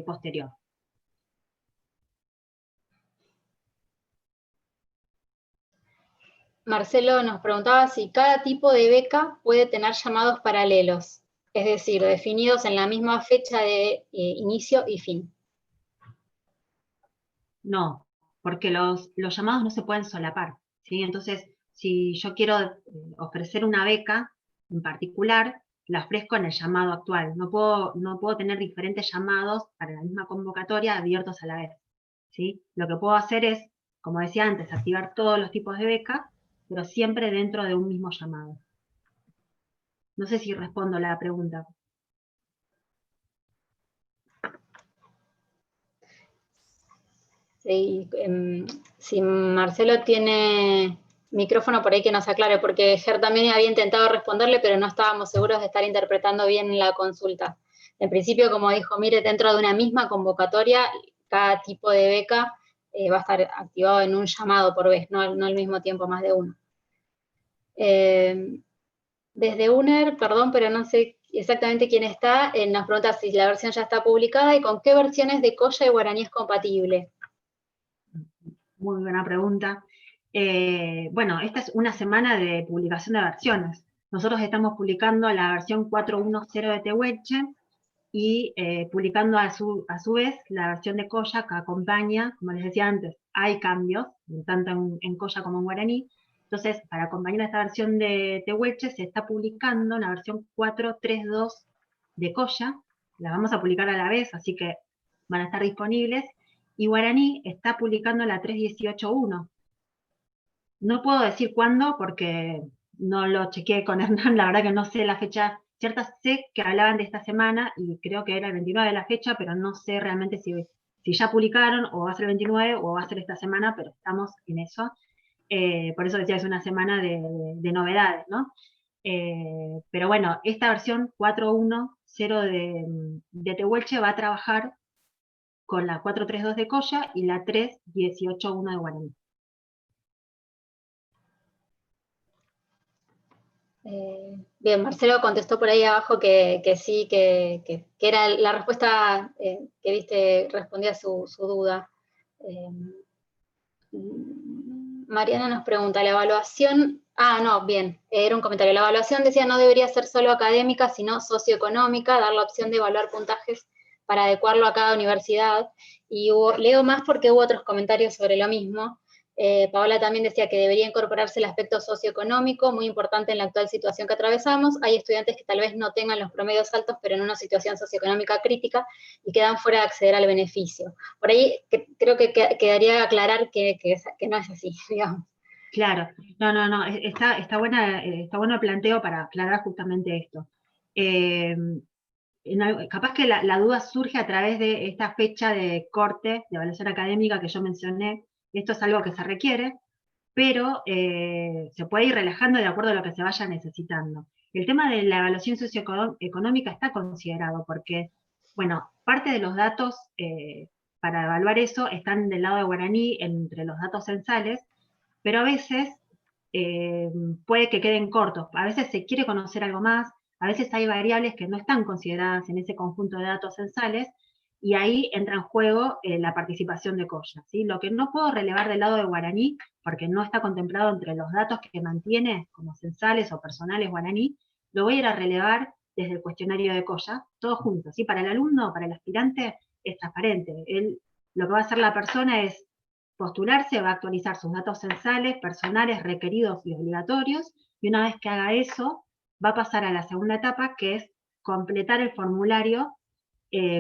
posterior. Marcelo nos preguntaba si cada tipo de beca puede tener llamados paralelos, es decir, definidos en la misma fecha de inicio y fin. No, porque los llamados no se pueden solapar, ¿sí? Entonces, si yo quiero ofrecer una beca en particular, la ofrezco en el llamado actual. No puedo tener diferentes llamados para la misma convocatoria abiertos a la vez, ¿sí? Lo que puedo hacer es, como decía antes, activar todos los tipos de beca, pero siempre dentro de un mismo llamado. No sé si respondo la pregunta. Sí, si Marcelo tiene micrófono por ahí que nos aclare, porque Ger también había intentado responderle, pero no estábamos seguros de estar interpretando bien la consulta. En principio, como dijo, mire, dentro de una misma convocatoria, cada tipo de beca va a estar activado en un llamado por vez, no al mismo tiempo más de uno. Desde UNER, perdón, pero no sé exactamente quién está, nos pregunta si la versión ya está publicada y con qué versiones de Koya y Guaraní es compatible. Muy buena pregunta. Bueno, esta es una semana de publicación de versiones. Nosotros estamos publicando la versión 4.1.0 de Tehuelche y publicando a su vez la versión de Koya que acompaña, como les decía antes, hay cambios, tanto en Koya como en Guaraní. Entonces, para acompañar esta versión de Tehuelche se está publicando la versión 4.3.2 de Koya. La vamos a publicar a la vez, así que van a estar disponibles. Y Guaraní está publicando la 3.18.1. No puedo decir cuándo porque no lo chequeé con Hernán, la verdad que no sé la fecha cierta, sé que hablaban de esta semana y creo que era el 29 de la fecha, pero no sé realmente si ya publicaron o va a ser el 29 o va a ser esta semana, pero estamos en eso. Por eso decía, es una semana de novedades, ¿no? Pero bueno, esta versión 4.1.0 de Tehuelche va a trabajar con la 4.3.2 de Koya y la 3.18.1 de Guaraní. Bien, Marcelo contestó por ahí abajo que sí, que era la respuesta que viste, respondía a su duda. Mariana nos pregunta, la evaluación, no, bien, era un comentario, la evaluación decía no debería ser solo académica, sino socioeconómica, dar la opción de evaluar puntajes para adecuarlo a cada universidad, y leo más porque hubo otros comentarios sobre lo mismo. Paola también decía que debería incorporarse el aspecto socioeconómico, muy importante en la actual situación que atravesamos. Hay estudiantes que tal vez no tengan los promedios altos, pero en una situación socioeconómica crítica y quedan fuera de acceder al beneficio. Por ahí creo que quedaría aclarar que no es así, digamos. Claro, no, está buena, está bueno el planteo para aclarar justamente esto. Capaz que la duda surge a través de esta fecha de corte de evaluación académica que yo mencioné. Esto es algo que se requiere, pero se puede ir relajando de acuerdo a lo que se vaya necesitando. El tema de la evaluación socioeconómica está considerado porque, bueno, parte de los datos para evaluar eso están del lado de Guaraní entre los datos censales, pero a veces puede que queden cortos, a veces se quiere conocer algo más, a veces hay variables que no están consideradas en ese conjunto de datos censales, y ahí entra en juego la participación de Koya, ¿sí? Lo que no puedo relevar del lado de Guaraní, porque no está contemplado entre los datos que mantiene como censales o personales Guaraní, lo voy a ir a relevar desde el cuestionario de Koya, todo junto, ¿sí? Para el alumno, para el aspirante, es transparente. Lo que va a hacer la persona es postularse, va a actualizar sus datos censales, personales, requeridos y obligatorios, y una vez que haga eso, va a pasar a la segunda etapa, que es completar el formulario,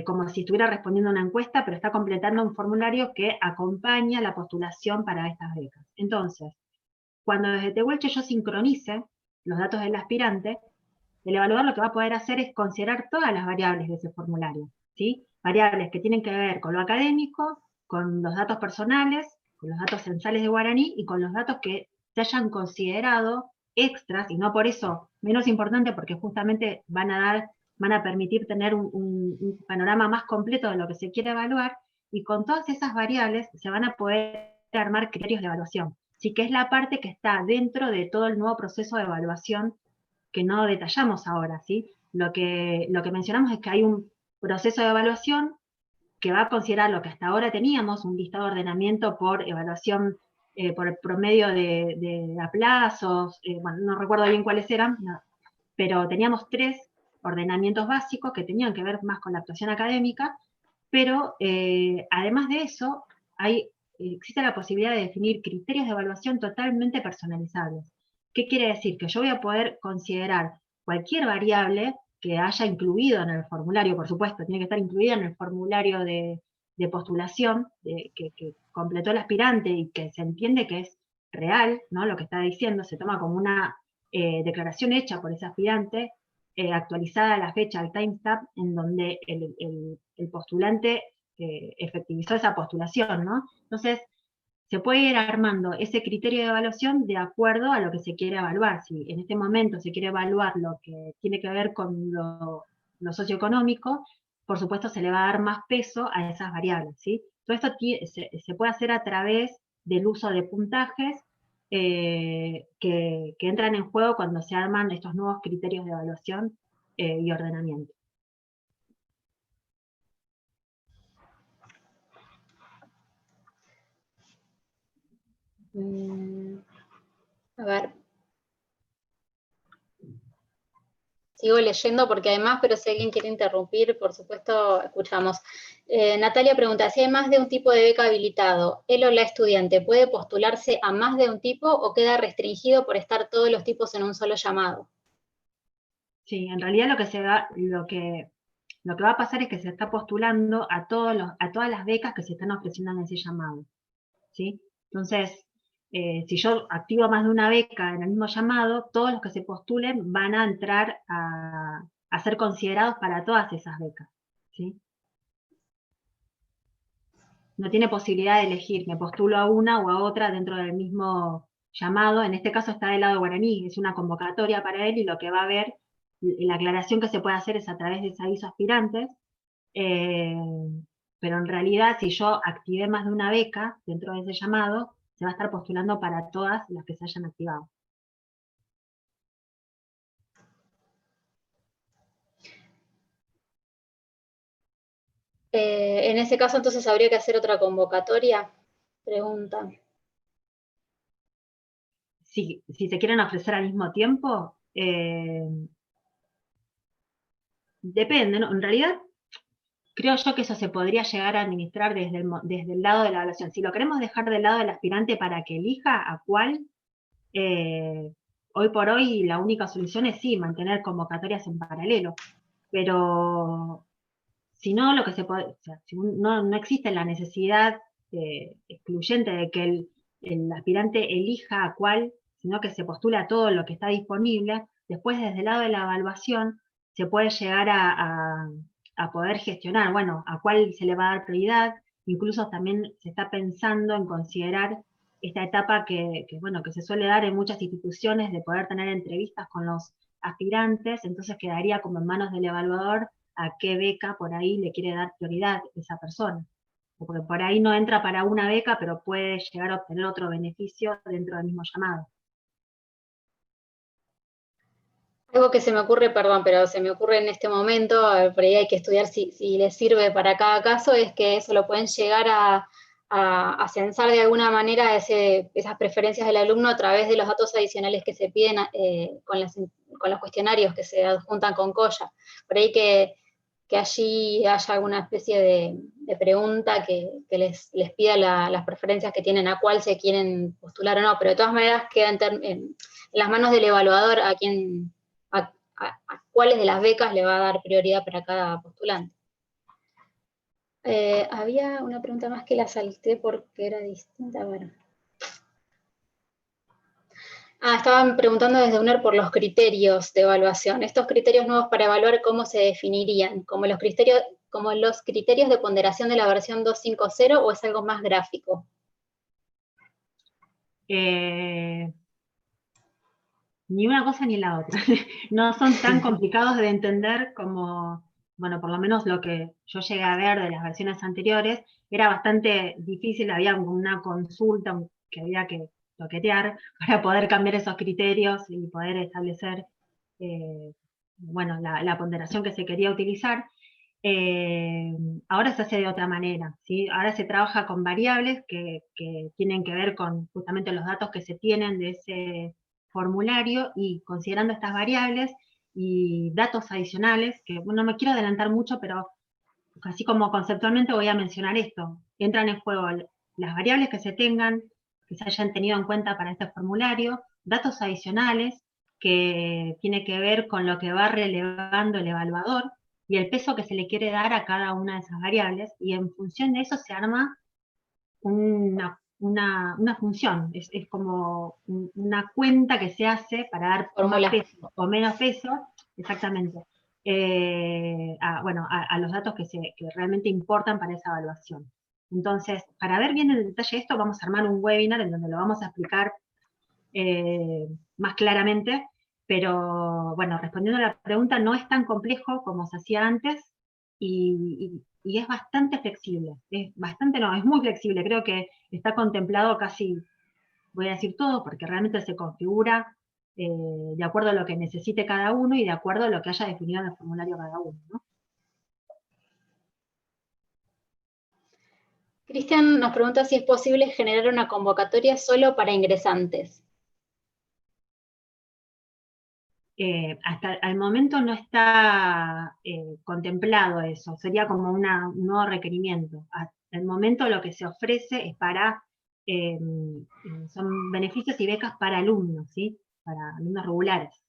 como si estuviera respondiendo a una encuesta, pero está completando un formulario que acompaña la postulación para estas becas. Entonces, cuando desde Tehuelche yo sincronice los datos del aspirante, el evaluador lo que va a poder hacer es considerar todas las variables de ese formulario, ¿sí? Variables que tienen que ver con lo académico, con los datos personales, con los datos censales de Guaraní y con los datos que se hayan considerado extras, y no por eso menos importante, porque justamente van a permitir tener un panorama más completo de lo que se quiere evaluar, y con todas esas variables se van a poder armar criterios de evaluación, sí, que es la parte que está dentro de todo el nuevo proceso de evaluación que no detallamos ahora, ¿sí? Lo que mencionamos es que hay un proceso de evaluación que va a considerar lo que hasta ahora teníamos, un listado de ordenamiento por evaluación, por el promedio de aplazos, bueno, no recuerdo bien cuáles eran, no, pero teníamos 3 ordenamientos básicos que tenían que ver más con la actuación académica, pero además de eso, existe la posibilidad de definir criterios de evaluación totalmente personalizables. ¿Qué quiere decir? Que yo voy a poder considerar cualquier variable que haya incluido en el formulario, por supuesto, tiene que estar incluida en el formulario de postulación que completó el aspirante y que se entiende que es real, ¿no? Lo que está diciendo, se toma como una declaración hecha por ese aspirante, actualizada a la fecha, al timestamp, en donde el postulante efectivizó esa postulación, ¿no? Entonces, se puede ir armando ese criterio de evaluación de acuerdo a lo que se quiere evaluar. Si en este momento se quiere evaluar lo que tiene que ver con lo socioeconómico, por supuesto se le va a dar más peso a esas variables, ¿sí? Todo esto se puede hacer a través del uso de puntajes que entran en juego cuando se arman estos nuevos criterios de evaluación y ordenamiento. A ver. Sigo leyendo porque hay más, pero si alguien quiere interrumpir, por supuesto, escuchamos. Natalia pregunta, si hay más de un tipo de beca habilitado, ¿él o la estudiante puede postularse a más de un tipo o queda restringido por estar todos los tipos en un solo llamado? Sí, en realidad lo que va a pasar es que se está postulando a todas las becas que se están ofreciendo en ese llamado, ¿sí? Entonces, si yo activo más de una beca en el mismo llamado, todos los que se postulen van a entrar a ser considerados para todas esas becas, ¿sí? No tiene posibilidad de elegir, me postulo a una o a otra dentro del mismo llamado. En este caso está del lado guaraní, es una convocatoria para él y lo que va a ver, la aclaración que se puede hacer es a través de ese aviso aspirantes, eh, pero en realidad si yo activé más de una beca dentro de ese llamado, se va a estar postulando para todas las que se hayan activado. En ese caso, entonces, ¿habría que hacer otra convocatoria? Pregunta. Si se quieren ofrecer al mismo tiempo, depende, ¿no? En realidad, creo yo que eso se podría llegar a administrar desde el lado de la evaluación. Si lo queremos dejar del lado del aspirante para que elija a cuál, hoy por hoy la única solución es sí, mantener convocatorias en paralelo. Pero si no, lo que se puede, o sea, si no existe la necesidad excluyente de que el aspirante elija a cuál, sino que se postula todo lo que está disponible, después desde el lado de la evaluación se puede llegar a poder gestionar, bueno, a cuál se le va a dar prioridad, incluso también se está pensando en considerar esta etapa bueno, que se suele dar en muchas instituciones de poder tener entrevistas con los aspirantes, entonces quedaría como en manos del evaluador a qué beca por ahí le quiere dar prioridad esa persona. Porque por ahí no entra para una beca, pero puede llegar a obtener otro beneficio dentro del mismo llamado. Algo que se me ocurre, perdón, pero se me ocurre en este momento, por ahí hay que estudiar si les sirve para cada caso, es que eso lo pueden llegar a censar de alguna manera esas preferencias del alumno a través de los datos adicionales que se piden con los cuestionarios que se adjuntan con COLLA. Por ahí que allí haya alguna especie de pregunta que les pida las preferencias que tienen, a cuál se quieren postular o no, pero de todas maneras queda en las manos del evaluador a cuáles de las becas le va a dar prioridad para cada postulante. Había una pregunta más que la salté porque era distinta. Bueno. Estaban preguntando desde UNER por los criterios de evaluación. Estos criterios nuevos para evaluar, ¿cómo se definirían? ¿Como los criterios de ponderación de la versión 2.5.0 o es algo más gráfico? Ni una cosa ni la otra. No son tan complicados de entender como, bueno, por lo menos lo que yo llegué a ver de las versiones anteriores, era bastante difícil, había una consulta que había que toquetear para poder cambiar esos criterios y poder establecer, bueno, la ponderación que se quería utilizar. Ahora se hace de otra manera, ¿sí? Ahora se trabaja con variables que tienen que ver con justamente los datos que se tienen de ese formulario y considerando estas variables y datos adicionales, que bueno, no me quiero adelantar mucho, pero así como conceptualmente voy a mencionar esto. Entran en juego las variables que se tengan, que se hayan tenido en cuenta para este formulario, datos adicionales que tiene que ver con lo que va relevando el evaluador y el peso que se le quiere dar a cada una de esas variables, y en función de eso se arma una función, es como una cuenta que se hace para dar más peso o menos peso, exactamente, a los datos que realmente importan para esa evaluación. Entonces, para ver bien el detalle de esto, vamos a armar un webinar en donde lo vamos a explicar más claramente, pero bueno, respondiendo a la pregunta, no es tan complejo como se hacía antes y es bastante flexible, es muy flexible, creo que está contemplado casi, voy a decir todo, porque realmente se configura de acuerdo a lo que necesite cada uno y de acuerdo a lo que haya definido en el formulario cada uno, ¿no? Cristian nos pregunta si es posible generar una convocatoria solo para ingresantes. Hasta el momento no está contemplado eso, sería como un nuevo requerimiento. Hasta el momento lo que se ofrece es para, son beneficios y becas para alumnos, ¿sí? Para alumnos regulares.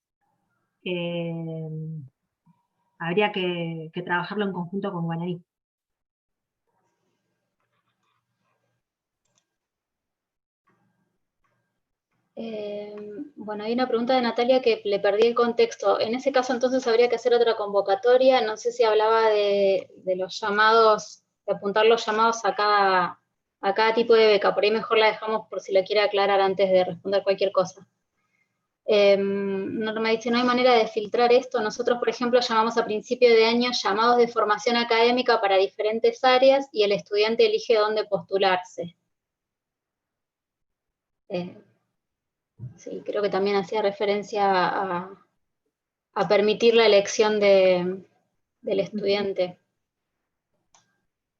Habría que trabajarlo en conjunto con Guaraní. Bueno, hay una pregunta de Natalia que le perdí el contexto. En ese caso, entonces, habría que hacer otra convocatoria. No sé si hablaba de los llamados, de apuntar los llamados a cada tipo de beca. Por ahí mejor la dejamos por si la quiere aclarar antes de responder cualquier cosa. Norma dice, no hay manera de filtrar esto. Nosotros, por ejemplo, llamamos a principio de año llamados de formación académica para diferentes áreas y el estudiante elige dónde postularse. Sí, creo que también hacía referencia a permitir la elección del estudiante.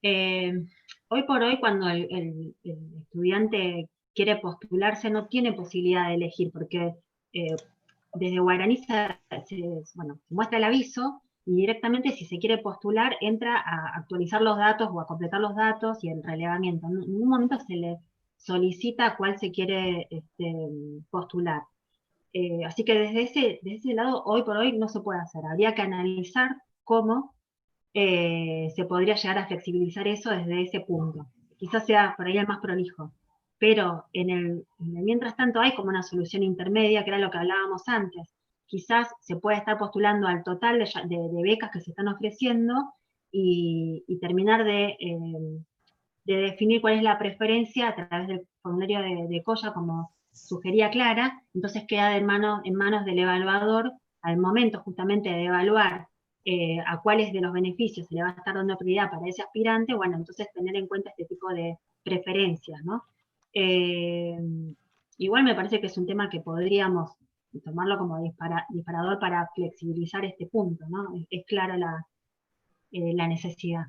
Hoy por hoy, cuando el estudiante quiere postularse, no tiene posibilidad de elegir, porque desde Guaraní se muestra el aviso, y directamente si se quiere postular, entra a actualizar los datos o a completar los datos y el relevamiento. En ningún momento se le solicita cuál se quiere postular. Así que desde ese lado, hoy por hoy no se puede hacer. Habría que analizar cómo se podría llegar a flexibilizar eso desde ese punto. Quizás sea por ahí el más prolijo. Pero en el mientras tanto hay como una solución intermedia, que era lo que hablábamos antes. Quizás se puede estar postulando al total de becas que se están ofreciendo y terminar de definir cuál es la preferencia a través del formulario de COYA, como sugería Clara. Entonces queda en manos del evaluador, al momento justamente de evaluar a cuáles de los beneficios se le va a estar dando prioridad para ese aspirante, bueno, entonces tener en cuenta este tipo de preferencias, ¿no? Igual me parece que es un tema que podríamos tomarlo como disparador para flexibilizar este punto, ¿no? Es clara la necesidad.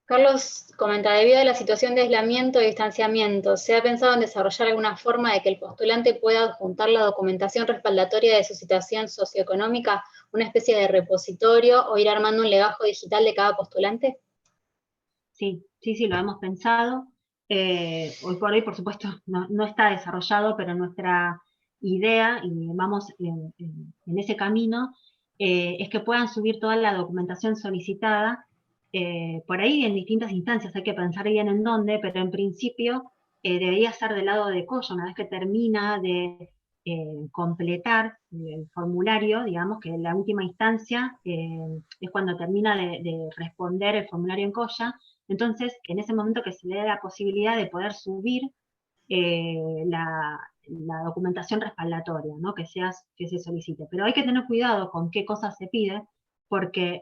Carlos comenta, debido a la situación de aislamiento y distanciamiento, ¿se ha pensado en desarrollar alguna forma de que el postulante pueda adjuntar la documentación respaldatoria de su situación socioeconómica, una especie de repositorio, o ir armando un legajo digital de cada postulante? Sí, lo hemos pensado. Hoy por hoy, por supuesto, no está desarrollado, pero nuestra idea, y vamos en ese camino, es que puedan subir toda la documentación solicitada, por ahí en distintas instancias, hay que pensar bien en dónde, pero en principio debería ser del lado de COYA, una vez que termina de completar el formulario, digamos que la última instancia es cuando termina de responder el formulario en COYA. Entonces, en ese momento que se le dé la posibilidad de poder subir la documentación respaldatoria, ¿no? Que se solicite. Pero hay que tener cuidado con qué cosas se pide, porque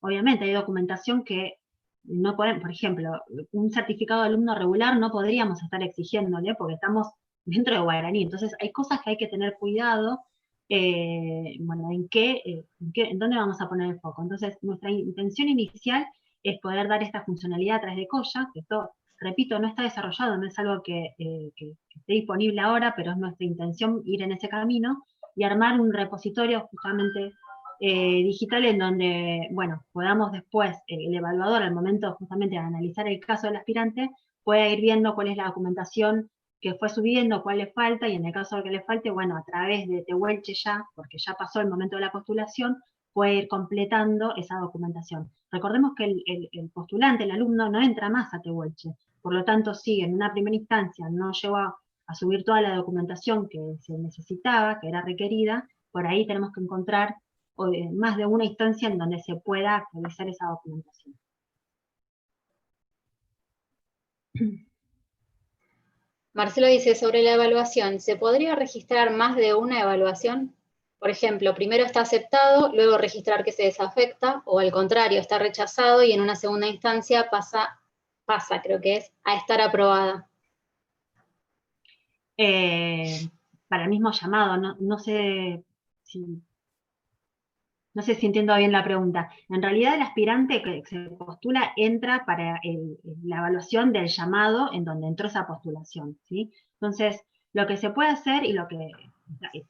obviamente hay documentación que no podemos, por ejemplo, un certificado de alumno regular no podríamos estar exigiéndole porque estamos dentro de Guaraní. Entonces, hay cosas que hay que tener cuidado, bueno, en dónde vamos a poner el foco. Entonces, nuestra intención inicial es poder dar esta funcionalidad a través de COYA, que esto, repito, no está desarrollado, no es algo que esté disponible ahora, pero es nuestra intención ir en ese camino y armar un repositorio justamente digital en donde, bueno, podamos después, el evaluador al momento justamente de analizar el caso del aspirante, pueda ir viendo cuál es la documentación que fue subiendo, cuál le falta, y en el caso de que le falte, bueno, a través de Tehuelche ya, porque ya pasó el momento de la postulación, puede ir completando esa documentación. Recordemos que el postulante, el alumno, no entra más a Tehuelche, por lo tanto, si en una primera instancia no llegó a subir toda la documentación que se necesitaba, que era requerida, por ahí tenemos que encontrar más de una instancia en donde se pueda actualizar esa documentación. Marcelo dice, sobre la evaluación, ¿se podría registrar más de una evaluación? Por ejemplo, primero está aceptado, luego registrar que se desafecta, o al contrario, está rechazado y en una segunda instancia pasa pasa, creo que es, a estar aprobada? Para el mismo llamado, no sé si entiendo bien la pregunta. En realidad el aspirante que se postula entra para la evaluación del llamado en donde entró esa postulación, ¿sí? Entonces, lo que se puede hacer y lo que,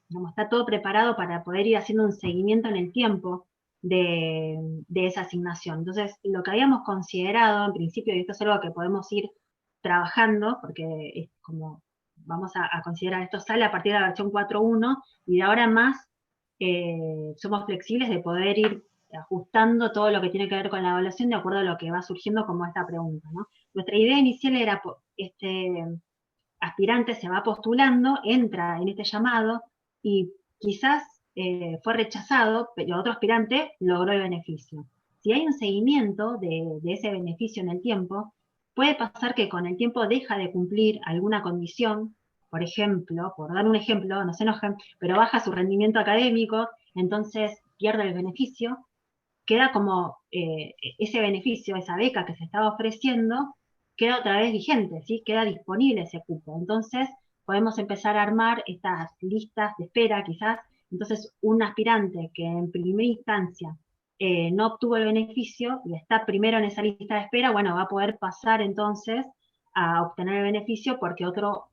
digamos, está todo preparado para poder ir haciendo un seguimiento en el tiempo de esa asignación. Entonces, lo que habíamos considerado en principio, y esto es algo que podemos ir trabajando, porque es como vamos a considerar esto sale a partir de la versión 4.1 y de ahora en más somos flexibles de poder ir ajustando todo lo que tiene que ver con la evaluación de acuerdo a lo que va surgiendo como esta pregunta, ¿no? Nuestra idea inicial era, este aspirante se va postulando, entra en este llamado y quizás fue rechazado, pero otro aspirante logró el beneficio. Si hay un seguimiento de ese beneficio en el tiempo, puede pasar que con el tiempo deja de cumplir alguna condición, por ejemplo, por dar un ejemplo, no se enojen, pero baja su rendimiento académico, entonces pierde el beneficio, queda como ese beneficio, esa beca que se estaba ofreciendo, queda otra vez vigente, ¿sí? Queda disponible ese cupo. Entonces, podemos empezar a armar estas listas de espera, quizás. Entonces, un aspirante que en primera instancia no obtuvo el beneficio y está primero en esa lista de espera, bueno, va a poder pasar entonces a obtener el beneficio porque otro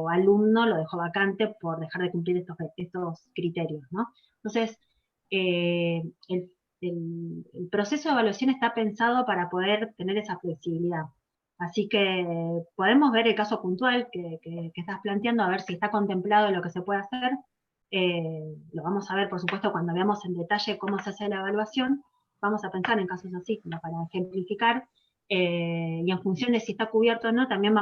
alumno lo dejó vacante por dejar de cumplir estos criterios, ¿no? Entonces, eh, el, el proceso de evaluación está pensado para poder tener esa flexibilidad. Así que podemos ver el caso puntual que estás planteando, a ver si está contemplado lo que se puede hacer. Lo vamos a ver, por supuesto, cuando veamos en detalle cómo se hace la evaluación. Vamos a pensar en casos así, como para ejemplificar. Y en función de si está cubierto o no, también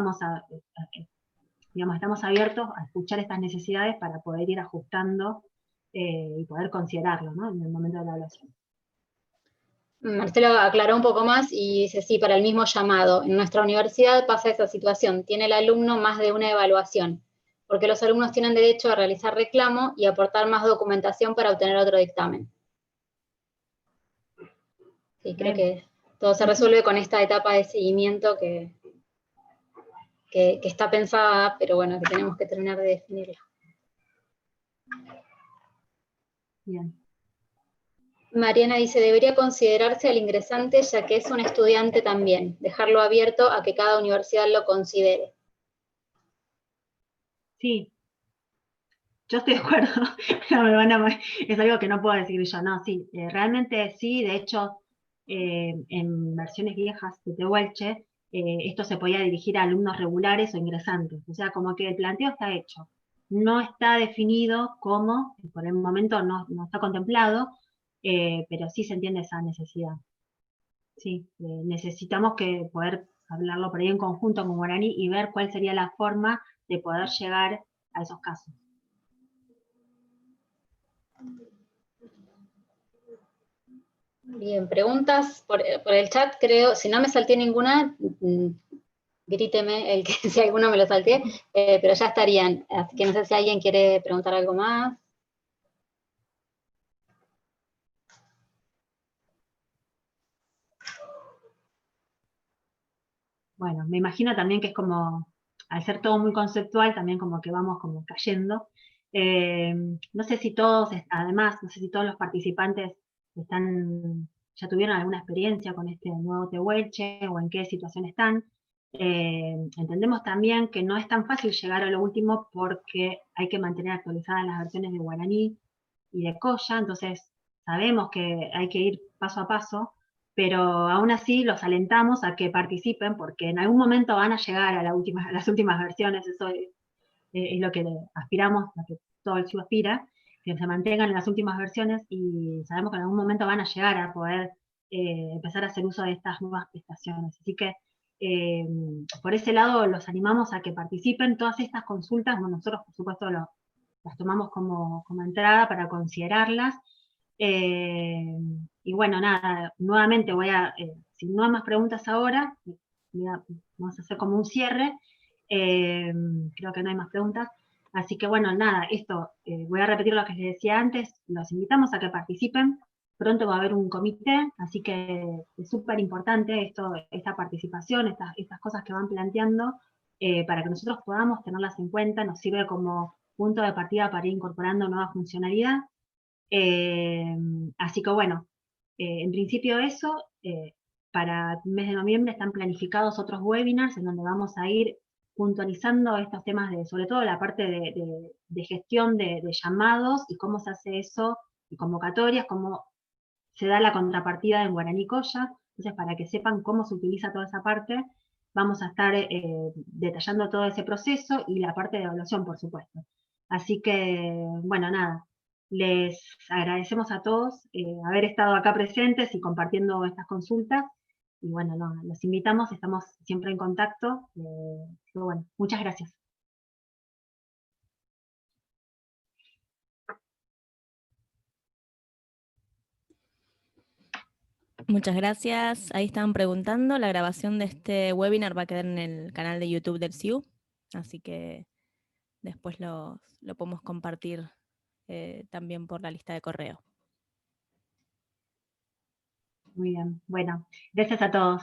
digamos, estamos abiertos a escuchar estas necesidades para poder ir ajustando y poder considerarlo, ¿no? En el momento de la evaluación. Marcelo aclaró un poco más y dice, sí, para el mismo llamado. En nuestra universidad pasa esa situación, tiene el alumno más de una evaluación, porque los alumnos tienen derecho a realizar reclamo y aportar más documentación para obtener otro dictamen. Sí, creo que todo se resuelve con esta etapa de seguimiento que está pensada, pero bueno, que tenemos que terminar de definirla. Bien. Mariana dice, debería considerarse al ingresante ya que es un estudiante también, dejarlo abierto a que cada universidad lo considere. Sí, yo estoy de acuerdo, es algo que no puedo decir yo, no, sí, realmente sí, de hecho, en versiones viejas de Tehuelche, esto se podía dirigir a alumnos regulares o ingresantes, o sea, como que el planteo está hecho, no está definido cómo, por el momento no está contemplado, pero sí se entiende esa necesidad. Sí, necesitamos que poder hablarlo por ahí en conjunto con Guaraní y ver cuál sería la forma de poder llegar a esos casos. Bien, preguntas por el chat, creo, si no me salté ninguna, gríteme el que si alguno me lo salté, pero ya estarían, así que no sé si alguien quiere preguntar algo más. Bueno, me imagino también que es como, al ser todo muy conceptual, también como que vamos como cayendo. No sé si todos, además, no sé si todos los participantes ya tuvieron alguna experiencia con este nuevo Tehuelche o en qué situación están. Entendemos también que no es tan fácil llegar a lo último porque hay que mantener actualizadas las versiones de Guaraní y de Coya, entonces sabemos que hay que ir paso a paso, pero aún así los alentamos a que participen porque en algún momento van a llegar a las últimas versiones, eso es lo que aspiramos, lo que todo el chivo aspira, que se mantengan en las últimas versiones y sabemos que en algún momento van a llegar a poder empezar a hacer uso de estas nuevas prestaciones. Así que por ese lado los animamos a que participen. Todas estas consultas, bueno, nosotros por supuesto las tomamos como entrada para considerarlas. Y bueno, nada, nuevamente si no hay más preguntas ahora, vamos a hacer como un cierre. Creo que no hay más preguntas. Así que bueno, nada, voy a repetir lo que les decía antes, los invitamos a que participen, pronto va a haber un comité, así que es súper importante esta participación, estas cosas que van planteando, para que nosotros podamos tenerlas en cuenta, nos sirve como punto de partida para ir incorporando nueva funcionalidad. Así que bueno, en principio eso, para el mes de noviembre están planificados otros webinars en donde vamos a ir puntualizando estos temas sobre todo la parte de gestión de llamados y cómo se hace eso, y convocatorias, cómo se da la contrapartida en guaraní Colla. Entonces, para que sepan cómo se utiliza toda esa parte, vamos a estar detallando todo ese proceso y la parte de evaluación, por supuesto. Así que, bueno, nada, les agradecemos a todos haber estado acá presentes y compartiendo estas consultas. Y bueno, los invitamos, estamos siempre en contacto. Pero bueno, muchas gracias. Muchas gracias. Ahí estaban preguntando. La grabación de este webinar va a quedar en el canal de YouTube del CIU, así que después lo podemos compartir también por la lista de correo. Muy bien, bueno, gracias a todos.